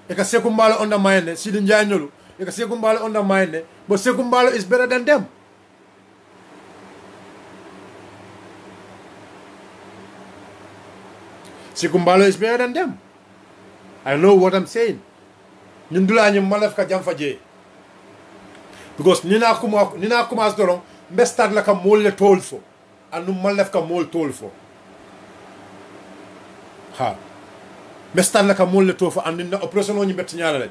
Eka Sekumbalo undermine sidin nyolu. Eka Sekumbalo undermine, but Sekumbalo is better than them. Sekumbalo is better than them. I know what I'm saying. Nindula nyum malaf ka jam faje. Because nina kuma dorong mbestad la ka mol le tolfo. Anu malaf ka mol tolfo. Ha. Mbestad la ka mol le tolfo and na operation oni bet nyala le.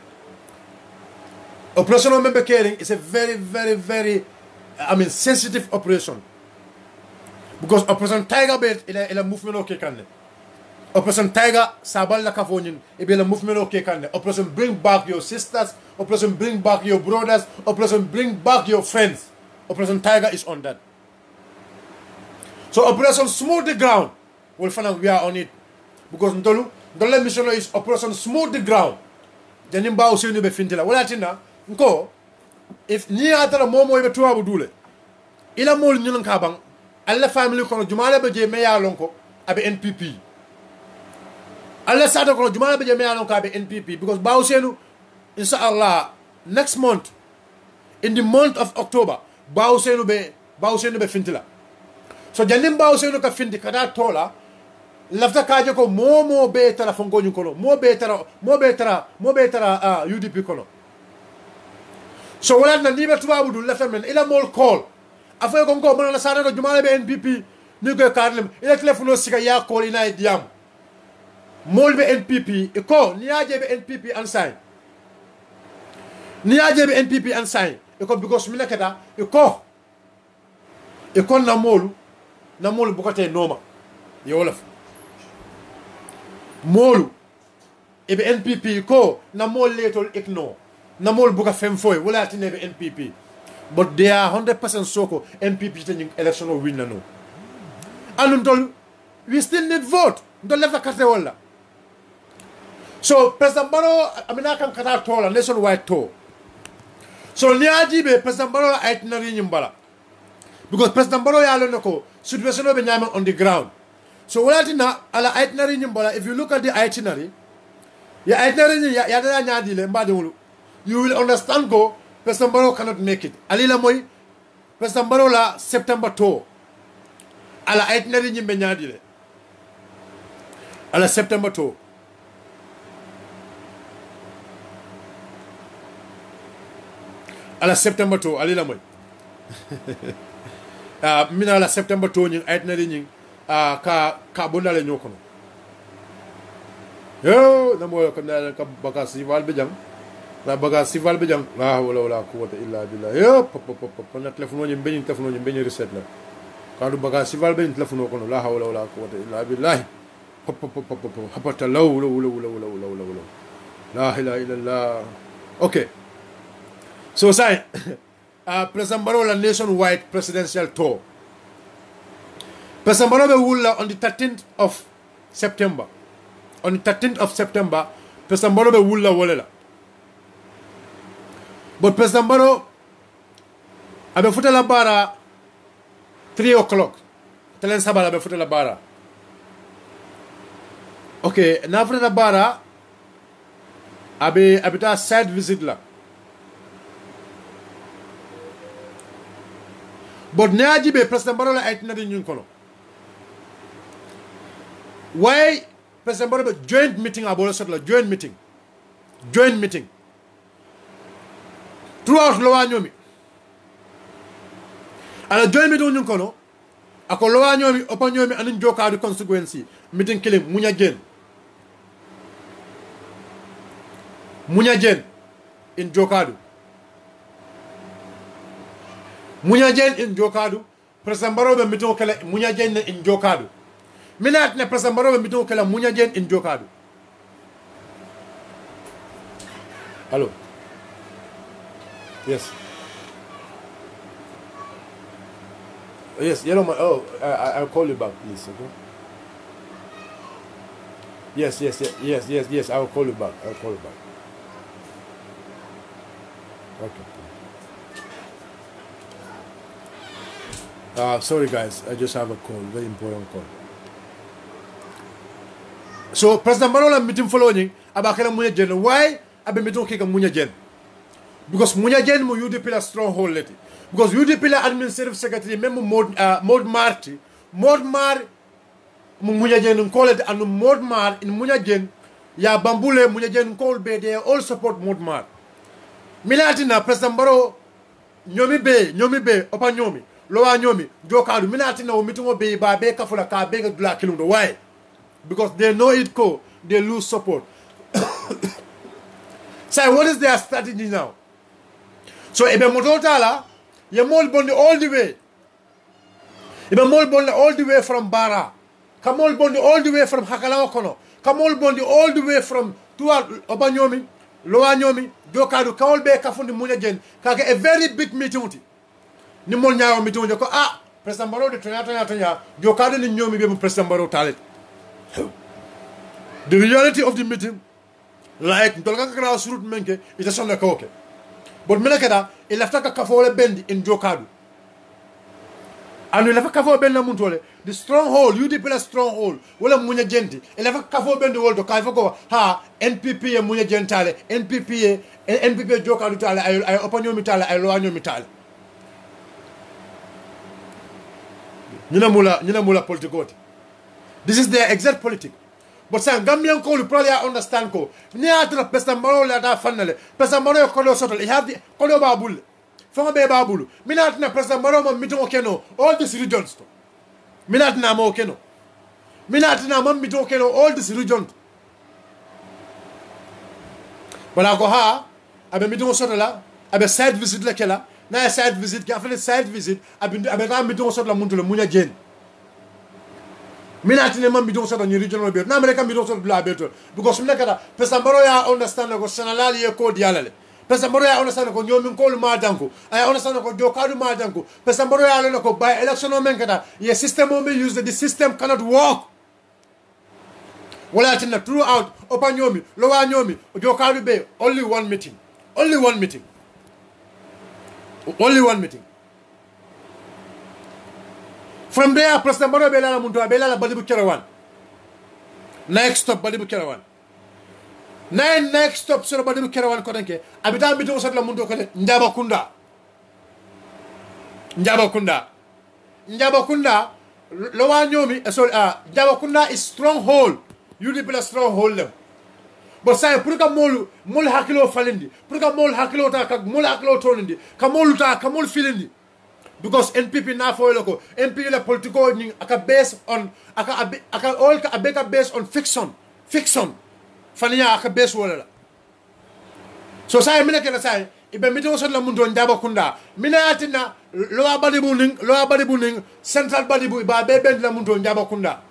Operation member caring is a very, very, very, sensitive operation. Because Operation Tiger Bet is a movement okay can. Operation Tiger sabal la kafonin is a movement okay can. Operation Bring Back Your Sisters. Operation Bring Back Your Brothers. Operation Bring Back Your Friends. Operation Tiger is on that. So Operation Smooth the Ground, we are on it. Because the mission is Operation Smooth the Ground. Janimba usini be fintila. Wala tina nko if ni atara momo ibe tuwa budule ila mol nyun kabang alla family kono jumala be je meya lonko abe NPP alla sata kono jumala be je meya lonko abe NPP because bawsenu inshallah next month in the month of October bawsenu be fintila so janim bawsenu ka finti kada tola lafta kaje ko momo be tara fongo nyukono mo be tara UDP kono so wala na nibe tubabu du lafta men ila mol call afoy ko ko mona sara do jumala be NPP ni ko karlem ila telefono sika ya call ina diam mol be NPP e ko ni aje be NPP ansay e ko because mi nakata e ko na molu bu ko te noma yo laf molu ebe NPP ko na mol letol ikno namol buka fem foy wala tinebe NPP but they are 100% soko NPP te election o win na no anun tol we still need vote ndo left carte wala so President Barrow amina kan kata tola nationwide tour so ni ajibe President Barrow itinerary nyimbala because President Barrow ya lone ko situation be nyame on the ground so wala tina ala itinerary nyimbala if you look at the itinerary ya itinerary ya da nyaadi le mbade wulu you will understand go President Barrow cannot make it alila moy President Barrow la September tour ala itinerary nyimbe nyaadi le ala September tour ala September to alila moy mina la September to nyi itinerary nyi ka bondale nyokono yo namo ko na ka bagasi wal be jang la bagasi wal be jang la wala quwwata illa billah yo pop na telephone nyi beñi reset la ka du bagasi wal be telephone kono la wala quwwata illa billah pop hapata law la ilaha illallah okay so say President Barrow la nationwide presidential tour President Barrow be wulla on the 13th of September President Barrow be wulla wolela but President Barrow abe futa la bara 3 o'clock telen sabala abe futa la bara okay na futa la bara abe ta side visit la but naaji be President Barrow la itinerary ñun kono why President Barrow be joint meeting abolo sot la joint meeting throughout lowa ñomi ala joint meeting ñun kono ako lowa ñomi opa ñomi anin jokadu constituency meeting kilim munya jen in jokadu Munyajen in Jokadu, President Barrow be mito kala Munyajen in Jokadu. Minat ne President Barrow be mito kala Munyajen in Jokadu. Hello. Yes. Yes, you know my I'll call you back, please, okay? Yes, I will call you back. Okay. Sorry guys, I just have a call, very important call. So President Barrow la meeting following abakela munya jen. Why abe meeting kika munya jen? Because munya jen mo UDP la stronghold leti. Because UDP la administrative secretary même Maud Marty mo munya jen call anu Maud Mar in munya jen ya bambule munya jen call be they all support Maud Mar. Milati na President Barrow nyomi be opa nyomi lowa nyomi jokadu minati na meeting be ba be kafula ka be dula kilundo why because they know it ko they lose support so what is their strategy now so ebe mototala ye mol bondi all the way from Bara kamol bondi all the way from Hakalawa kono kamol bondi all the way from tuwa obanyomi lowa nyomi jokadu kawol be kafundi munya jen kaka a very big meeting uti ni mol nyaaw meeting ko President Barrow de tonya jokadu ni nyomi be President Barrow talet the reality of the meeting like ndolga kra surut menke ita sonna ko okay but melekada il aftaka kafole bendi in jokadu anu lafa kafo ben na muntole the stronghold UDP la stronghold wala munya jenti il lafa kafo bendi woldo kay fako ha NPP e munya jentale NPP jokadu tale ay opinion mi tale ay loanyo mi tale ñina mula politique. This is their exact politic. But sa Gambian ko probably understand ko. Ni atra President Barrow la da fanale. President Barrow ko lo sotol. He have the ko lo babul. Fama be babulu. Minat na President Barrow mo mito keno all these regions to. Minat na mo keno. Minat na mo mito keno all these regions. Wala ko ha abe mito sotola abe side visit la kela. Na side visit ki afele side visit abe na mito sotola muntulo munya jen. Minati ne man bidon sota ni regional na America bidon sota bla beto because mina kata President Barrow ya understand ko sanalali e ko dialale parce que mbaro ya understand ko ñomin ko ma danko ay understand ko jokadu ma danko parce que mbaro ya leno ko by election o men kata ye system o me use the system cannot work wala tinna throughout opa ñomi lo wa ñomi jokadu be only one meeting from there president mbaro be la mun to be la badibu kerawan next stop badibu kerawan next stop soro badibu kerawan ko danke abita mi to sotla mun to ko njaba kunda lo wa ñomi so njaba kunda is stronghold UDP la stronghold them but say pour ka mol hakilo falindi pour ka mol hakilo ta ka mol hakilo tonindi ka mol filindi because NPP na fo loko NPP la political ni aka based on aka based on fiction faniya aka based wala so say mina kena say ibe mito so la mundo njaba kunda mina atina lo abadibu ning central badibu ba be ben la mundo njaba kunda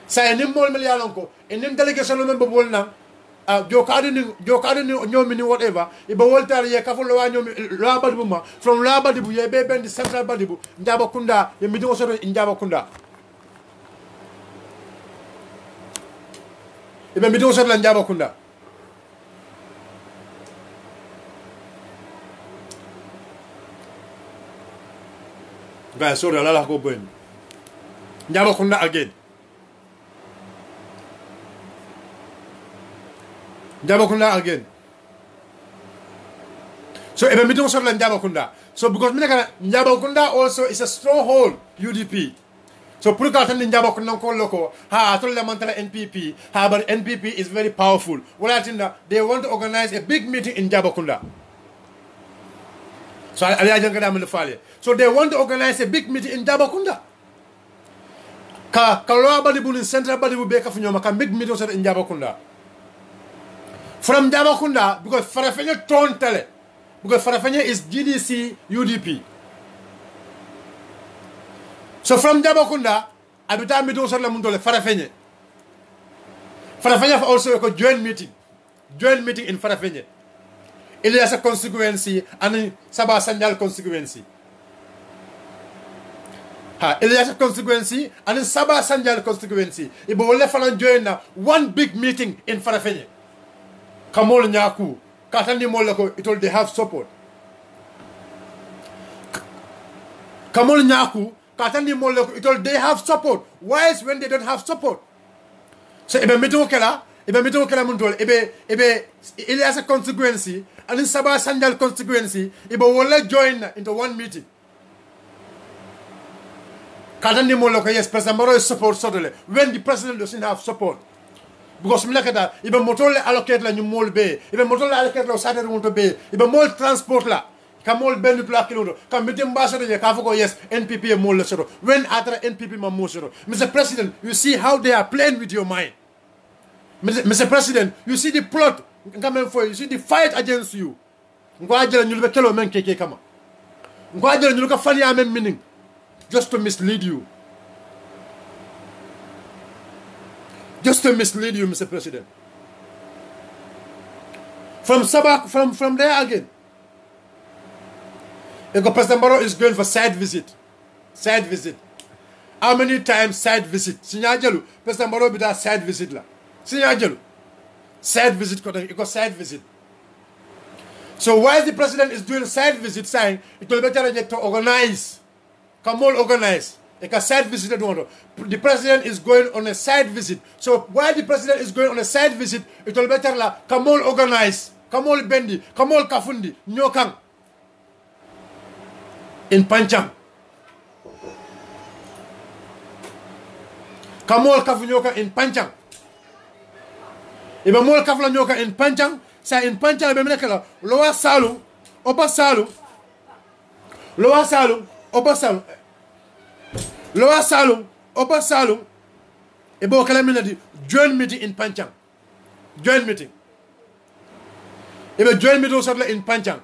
say ni mol mel yalon ko enim delegation lo membe bol na jokadu ni ñomi ni whatever ibe woltar ye kafo lo wa ñomi lo abadibu ma from lo abadibu ye be ben central badibu njaba kunda ye mito so njaba kunda ibe mito so la njaba kunda guys sorry ala ko boy njaba kunda again so ebe mito so la njaba kunda so because minaka njaba kunda also is a stronghold UDP so pour ka tan njaba kunda ko loko atol la mantala NPP but NPP is very powerful wala tinda they want to organize a big meeting in njaba kunda so ala janga dam le fale so they want to organize a big meeting in njaba kunda ka lo badibu in central badibu be ka fu ñoma ka big meeting so in njaba kunda from Jabakunda because Farafenye Tontale because Farafenye is GDC UDP. So from Jabakunda, Abita Mido Sala Mundole Farafenye. Farafenye also a joint meeting in Farafenye. It has a constituency and Sabah Sanjal constituency. It has a constituency and Sabah Sanjal constituency. It will let join one big meeting in Farafenye. Kamol Nyaku, Katani Molako, it will they have support. Kamol Nyaku, Katani Molako, it will they have support. Why is when they don't have support? So Ebe Mitokela Mundol, Ebe it has a constituency, and in Sabah Sanjal constituency, Ebe will join into one meeting. Katani Molako, yes, President Moro is support suddenly when the president doesn't have support. Because milakata ibe motole allocate la ñu mol be ibe motole allocate la sadere moto be ibe mol transport la ka mol ben pla kilo ka mitim basoro je ka foko yes NPP mol la soro when atra NPP ma mo soro Mr. President, you see how they are playing with your mind. Mr. President, you see the plot you see the fight against you ngo ajela ñu be kelo men keke kama ngo ajela ñu ka fani am meaning just to mislead you. Just to mislead you, Mr. President. From Sabah, from there again. President Barrow is going for side visit. How many times side visit? Sinyajalu, President Barrow be that side visit la. Sinyajalu. Side visit, side visit. So while the president is doing side visit, saying it will be better to organize. Come on, organize. Like a side visit, the president is going on a side visit. So while the president is going on a side visit, it will better la come on organize, come on bendi, come on kafundi, nyokang in Pancham. Come on kafunyoka in Pancham. Ibe mol kafla nyoka in Pancham, sa in Pancham be menekala lowa salu, opa salu, lowa salu, opa salu. Lower Salum, Upper Salum, Ebo Kalamina, joint meeting in Panchang. Joint meeting. Ebo joint meeting also in Panchang.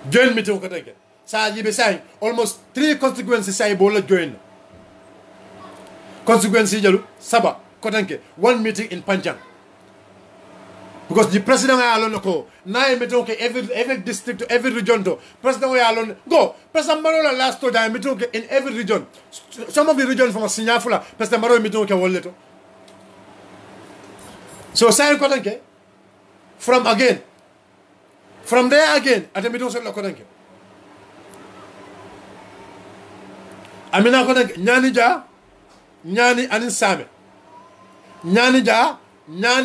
Joint meeting. So you be saying almost 3 constituencies say Ebola join. Constituency Jalu, Sabah, Kotanke, 1 meeting in Panchang. Because the president I alone ko na meton ke every district to every region to president I alone go president Marola last to die meton ke in every region some of the regions from Sinyafula president Maro meton ke wolleto so say ko tanke from there again ate meton so ko tanke amina ko tanke nyani anin same nyani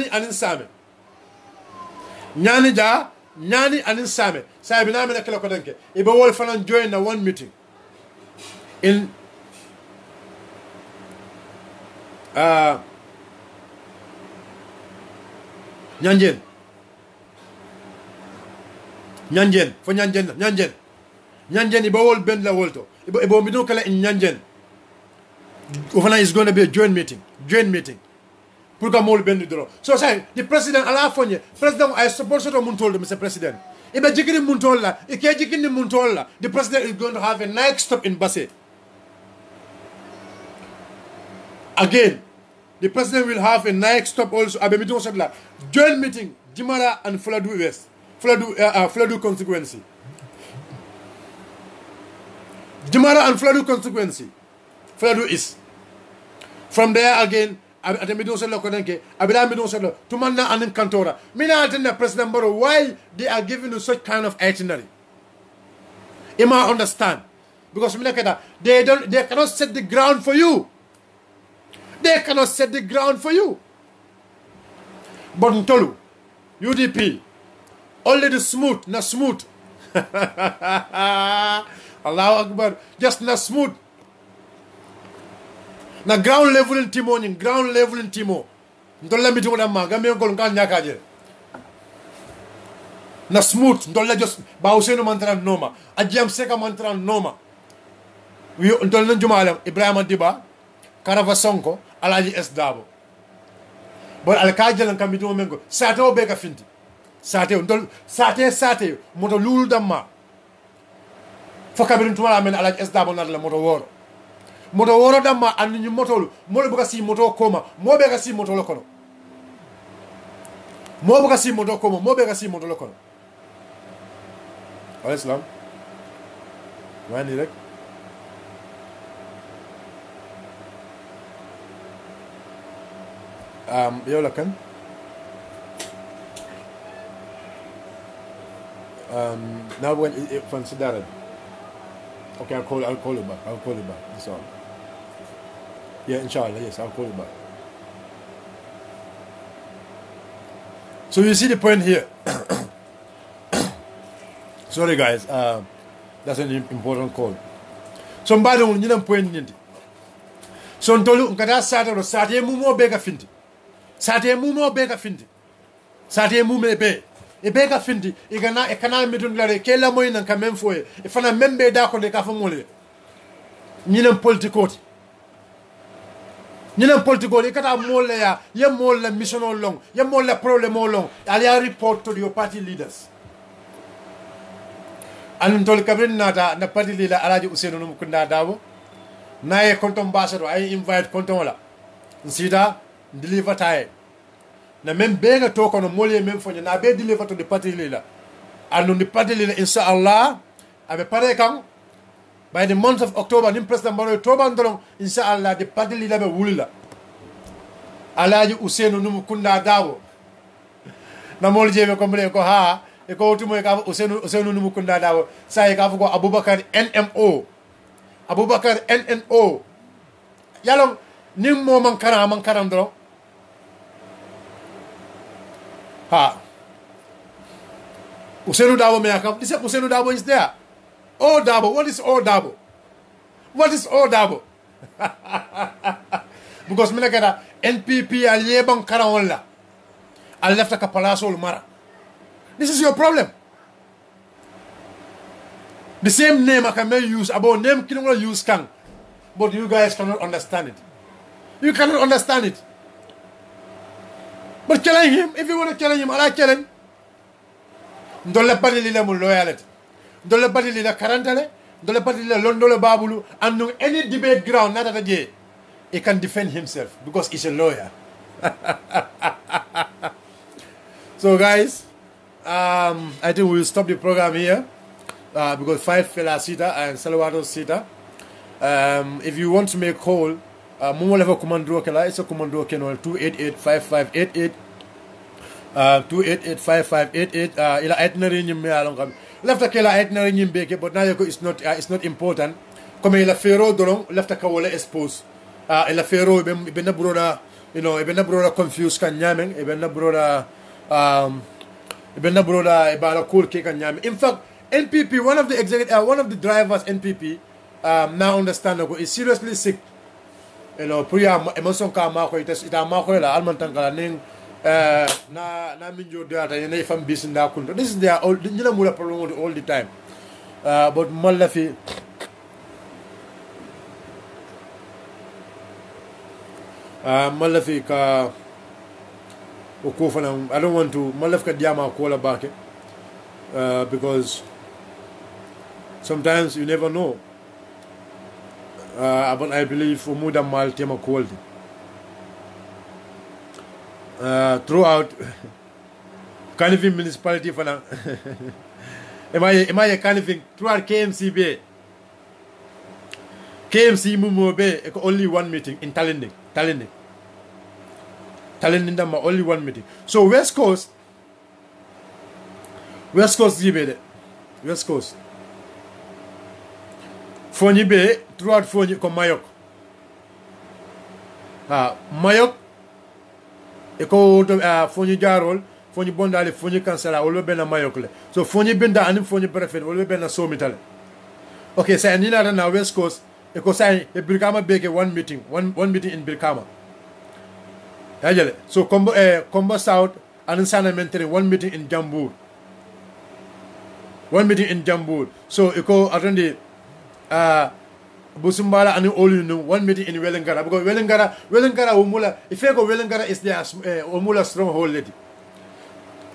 anin same nyani anin same say bina me kala ko danke e be wol fanan join na one meeting in nyanjen fo nyanjen e be wol ben la wolto e be bino kala in nyanjen ofana is going to be a joint meeting pour que mol benn doro so say the president ala fonye president I support to mun toldo Mr. President ibe jikini mun tolla e ke jikini mun tolla the president is going to have a night stop in Basse again the president will have a night stop also abe meeting sabla joint meeting Jimara and Fuladu West Fuladu constituency Jimara and Fuladu constituency Fuladu East from there again ate mi don selo ko denke abida mi don selo to manna anin kantora mina altena president Barrow why they are giving you such kind of itinerary ima understand because mina kada they cannot set the ground for you but ntolu UDP only the smooth Allahu Akbar just na smooth na ground level timo ndolla miti wona ma gambe ngol ngal nyakaje na smooth ndolla just ba Ousainou Mantara noma ajam seka Mantara noma wi ndolla jumalam Ibrahima Diba Karava Sonko Alaji S Dabo bon al kajel kam miti mengo sato be ka finti sate moto lulu damma fokabirin tumala men Alaji S Dabo nar la moto woro damma andi ñu motolu mo buka si moto koma mo be ga si moto lo kono wa islam wani rek yow la kan now when from Sidara okay I'll call you back that's all. Yeah, inshallah, yes, I'll call you back. So you see the point here. Sorry guys, that's an important call. Somebody will need a point in it. So ntolu nkata sate mumo bega finti. Sate mume be. E bega finti ikana mitun lare kela moy nan kamem foye. E fana membe da ko de ka fa mole. Ñinem politikoti. ñinen political ikata molle ya molle mission o long ya molle problem o long ali report to your party leaders anun tol kabrin nata na party leader Alhaji Ousainou Numukunda Dabo naye konton ambassador ay invite konton wala nsida deliver tay na même bega to kono molle même fo na be deliver to the party leader anun the party leader inshallah abe pare kan by the month of October, nim President Barrow Toba ndolong inshallah the party leader be wulila Alhaji Ousainou Numukunda Dabo na mol jebe ko mle ko ha e ko tumo e ka Ousainou Numukunda Dabo say ka ko Abubakar NNO yalong nim mo man karam do ha Ousainou Dabo me akam this Ousainou Dabo is there. Oh Dabo, what is all Dabo? Because minakada NPP aliyebang karawalla. Al left ka palaso mara. This is your problem. The same name I can use about name can use can, but you guys cannot understand it. You cannot understand it. But killing him, if you want to kill him, I like killing. Don't let party leader loyalty. Dole party leader karantale, dole party leader londole babulu, and no any debate ground not that day, he can defend himself because he's a lawyer. So guys, I think we'll stop the program here because 5 fella sita and Salvador sita. If you want to make call, Momo level commando kela, it's a commando kenol 288-5588. 288-5588. Ila itinerary nyimbe along kam. Left kela itinerary nyimbe ke, but now it's not important. Come ila fero dolong left ka wala expose. Ila fero ibena broda, ibena broda confused kan nyameng, ibena broda ibala cool ke kan nyameng. In fact, NPP, one of the drivers NPP now understand is seriously sick. Priya emotion ka ma ko ita ma ko la alman tankala ning na minjo data yene fam bis nda kunto. This is their all nyina mula problem all the time. But malafi ka ukufana, I don't want to malaf ka diama ko la bake because sometimes you never know. But I believe for more than mal tema quality. Throughout Kanifing municipality for now. Am I a Kanifing throughout KMC Bay? KMC Mumo Bay only one meeting in Talending. Talending only one meeting. So West Coast Gibe. West Coast. Fonyi Bay throughout Fonyi ko Mayok. Mayok eko Fonyi Jarol, Fonyi Bondale, Fonyi Kansala, olwe bena Mayok le. So Fonyi Benda and Fonyi Prefect, olwe bena Somitale. Okay, so anila na West Coast eko say e Birkama Bay one meeting in Birkama. So Combo South and Sana Mentary one meeting in Jambur. So eko attend Busumbala and Olunu one meeting in Welengara because Welengara Umula if you go Welengara is their Umula stronghold lady.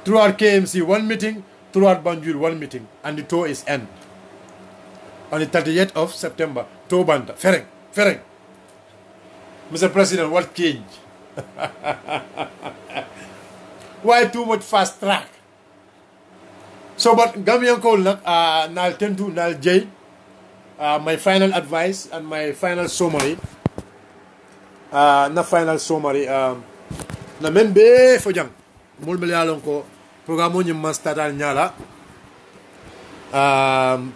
Throughout KMC one meeting, throughout Banjul one meeting, and the tour is end on the 30th of September. Tour Banda Fereng. Mr. President, what change? Why too much fast track? So but Gambian call nal tentu nal J. My final advice and my final summary. Na membe fo jang mul mel yalon ko programme ñu mastatal nyala.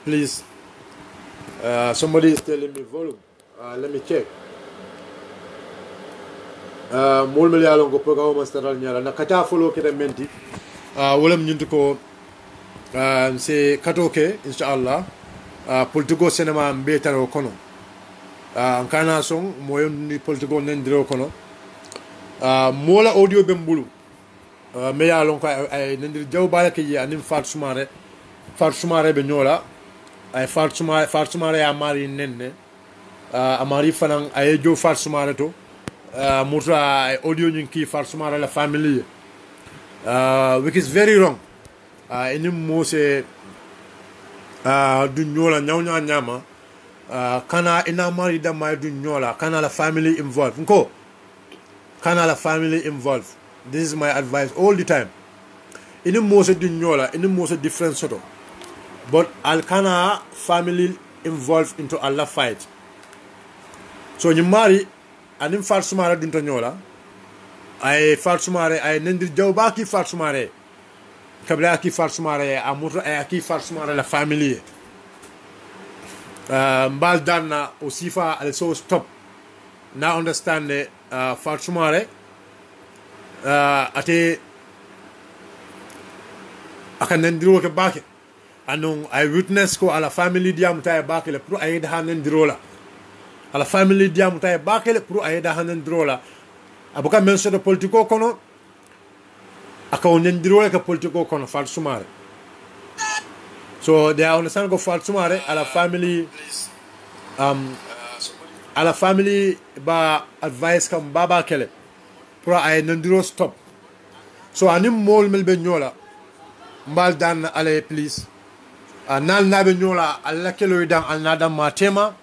Please somebody is telling me volume. Let me check. Mul mel yalon ko programme mastatal nyala na kata follow kete menti. Wolam ñuntu ko c'est katoke inshallah. Politico cinema mbetaro kono kana song moyo ni politico nendiro kono mola audio bembulu me ya lon ko ay nendir jaw bala ke ya nim Fatou Soumaré be nyola ay Fatou Soumaré ya mari nenne amari fanan ay jo Fatou Soumaré to muta ay audio nyin ki Fatou Soumaré la family which is very wrong enim mo se du nyola nyama kana ina mari da mai du nyola kana la family involved nko kana la family involved. This is my advice all the time. Ini mose du nyola ini mose different sort of, but al kana family involved into Allah fight. So you marry anim Fatou Soumaré dunto nyola ay Fatou Soumaré ay nendir jawba ki Fatou Soumaré kabla ki Fatou Soumaré amuto ay ki Fatou Soumaré la family mbal danna aussi fa also stop now understand Fatou Soumaré ate akanendiro ke bake anon I witness ko ala family diamuta e bake le pour ayida hanendiro la ala family diamuta e bake le pour ayida hanendiro la abuka menso de politico kono aka onendiro ka politico kono Fatou Soumaré. So they understand go Fatou Soumaré ala family ba advice kam baba kele pour ay nendiro stop. So anim mol mel be nyola mbal dan ale please nal nabe nyola alla kelo dan al nadam matema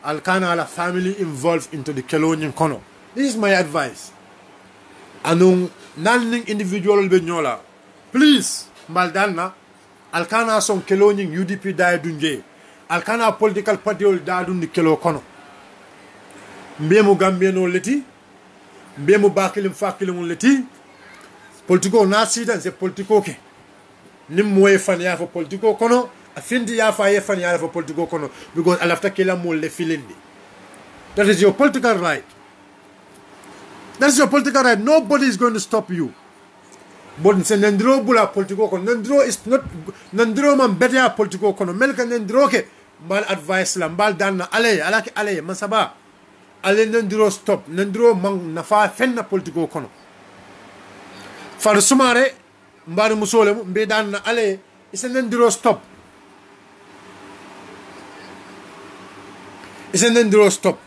al kana ala family involved into the kelonian kono. This is my advice. Anung nal ning individual be nyola please mbaldana alkana son kelo nyin UDP daay dunje alkana political party ol daadu ni kelo kono mbemu gambeno leti mbemu bakilim fakilim leti politiko na sidan c'est politiko ke nim moy fan ya fa politiko kono afindi ya fa ye fan ya fa politiko kono because alafta kila mo le filindi. That is your political right. That is your political right. Nobody is going to stop you. But se nendro bula politiko kono. Nendro is not nendro man better politiko kono. Melka nendro ke mal advice la mbal dan ale alaki ale masaba. Ale nendro stop. Nendro man nafa fenna politiko kono. Far sumare mbari musole mbe dan ale isen nendro stop. Isen nendro stop.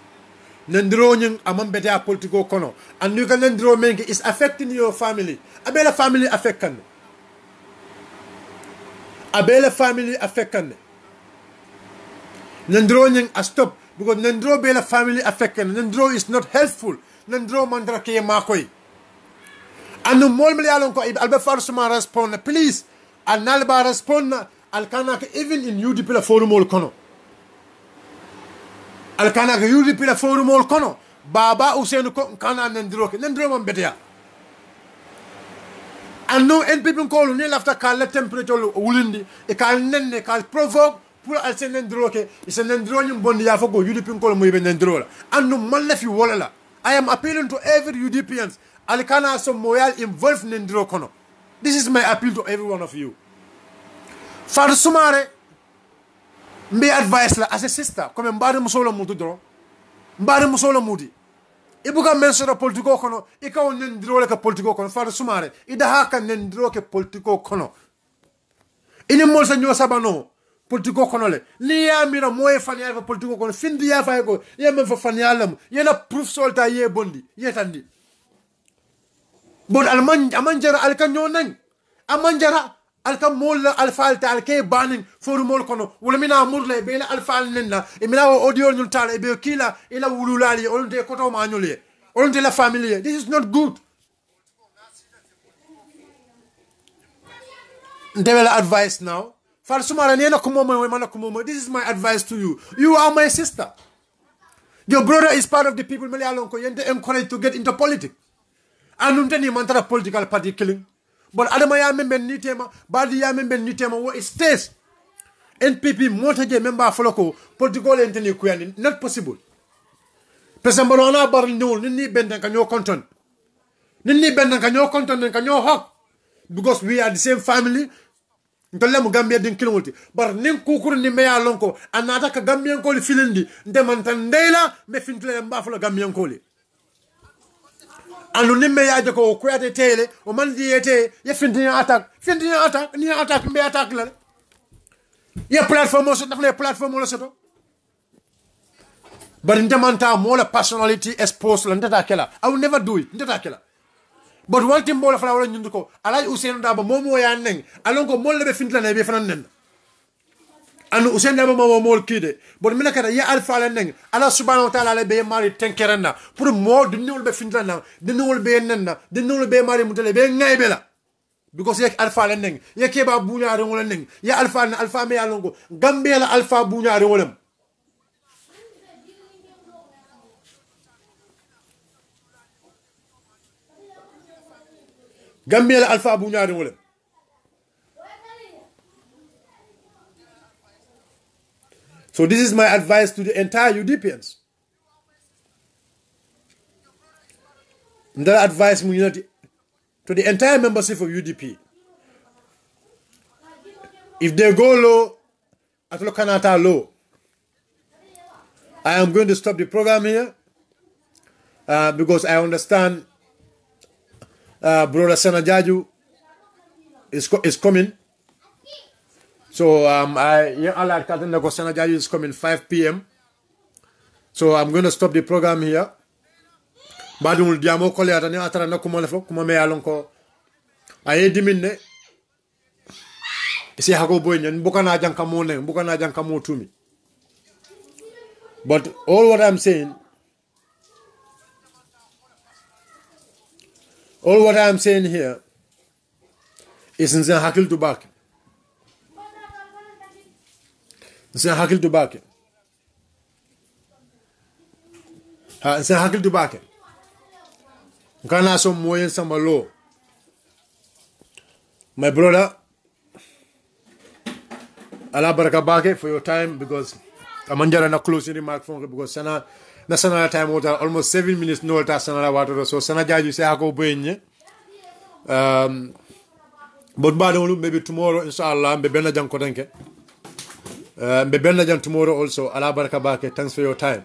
Nendro nying amam better politiko kono. And you can nendro mengi is affecting your family. Abela family affected. Abela family affected. Nendro nying a stop because nendro bela family affected. Nendro is not helpful. Nendro mandra ke makoi. Anu mol mele alon ko albe farsuma respond please. Al nalba respond al kana even in UDP la forum ol kono. Al kana UDP la forum ol kono. Baba Usenu ko kana nendro ke nendro man betia. And no NPP call ni lafta kal la temperature wulindi e kal nenne kal provoke pour al sen nendro ke isen nendro nyum bondi ya fago UDP call mo yibe nendro la and no man la fi wala la. I am appealing to every UDPians al kana so moyal involved nendro kono. This is my appeal to every one of you. Far sumare mbe advice la as a sister comme mbare musola mudu dro mbare musola mudi ibuka mensura politiko kono ikaw nendro le ka politiko kono far sumare ida haka nendro ke politiko kono ini mol sa nyo sabano politiko kono le ni ya mira moye fani ya politiko kono findi ya fa ko ye men fa fani alam ye na proof solta ye bondi ye tandi bod amanjara alkanyo nan amanjara alka mol alfalta alke banin foru mol kono wala mina murle be la alfal nenna e mina audio nyul tala e be kila ila wululali on de koto ma nyule on de la famille. This is not good. Ndebela advice now far sumara nena kumomo mana kumomo. This is my advice to you. You are my sister. Your brother is part of the people mele alon ko yende encourage to get into politics anum tani mantara political party killing. But adama ya member ni tema badi ya member ni tema what it stays NPP motaje member foloko political enteni kuyani not possible pesambalo ana bar ñewul nit ni benden ka ñoo konton nit ni benden ka ñoo konton ka ñoo hok because we are the same family ntolle mu Gambia din kilowulti bar nin kukuru ni meya lonko anata ka Gambian ko li filindi ndemantan ndeyla me fintule mba folo Gambian ko li anu nimme yaaje ko kuyate tele o man diyete ye finti attack ni attack mbe attack la ye platform so dafle platform la soto but ndemanta mo la personality expose la ndata kala I will never do it ndata kala but one thing mo la fala wala ñundu ko alay Ousainou Darboe momo ya neng alon ko mo la be finti la ne be fanan nen anu Ousainou Darboe mo mol kide bon mina kada ya alfa la neng ala subhanahu wa ta'ala be mari tenkerena pour mo dinul be fintlana dinul be nenna dinul be mari mutale be ngaybe la because yak alfa la neng yake ba buñaare wala neng ya alfa na alfa me yalongo Gambia la alfa buñaare wala Gambia la alfa buñaare wala. So this is my advice to the entire UDPians. That advice to the entire membership of UDP. If they go low, at Lokanata low, I am going to stop the program here because I understand Brother Senajaju is coming. So Senajaju is coming 5 p.m. So I'm going to stop the program here. Badul diamo kole atani atara na kuma lefo kuma me alon ko aye diminne isi hago boy nyen bukana janka mo ne bukana janka mo tumi. But all what I'm saying here nsen hakil to bake nsen hakil to bake ha nsen hakil to bake kana so moyen sama lo my brother ala baraka bake for your time because amanjara na closing remark from because sana national time was almost 7 minutes no ta sana water so sana jaju se ako boyenye but badolu maybe tomorrow inshallah be benna jang ko tanke be benna jang tomorrow also ala baraka bake thanks for your time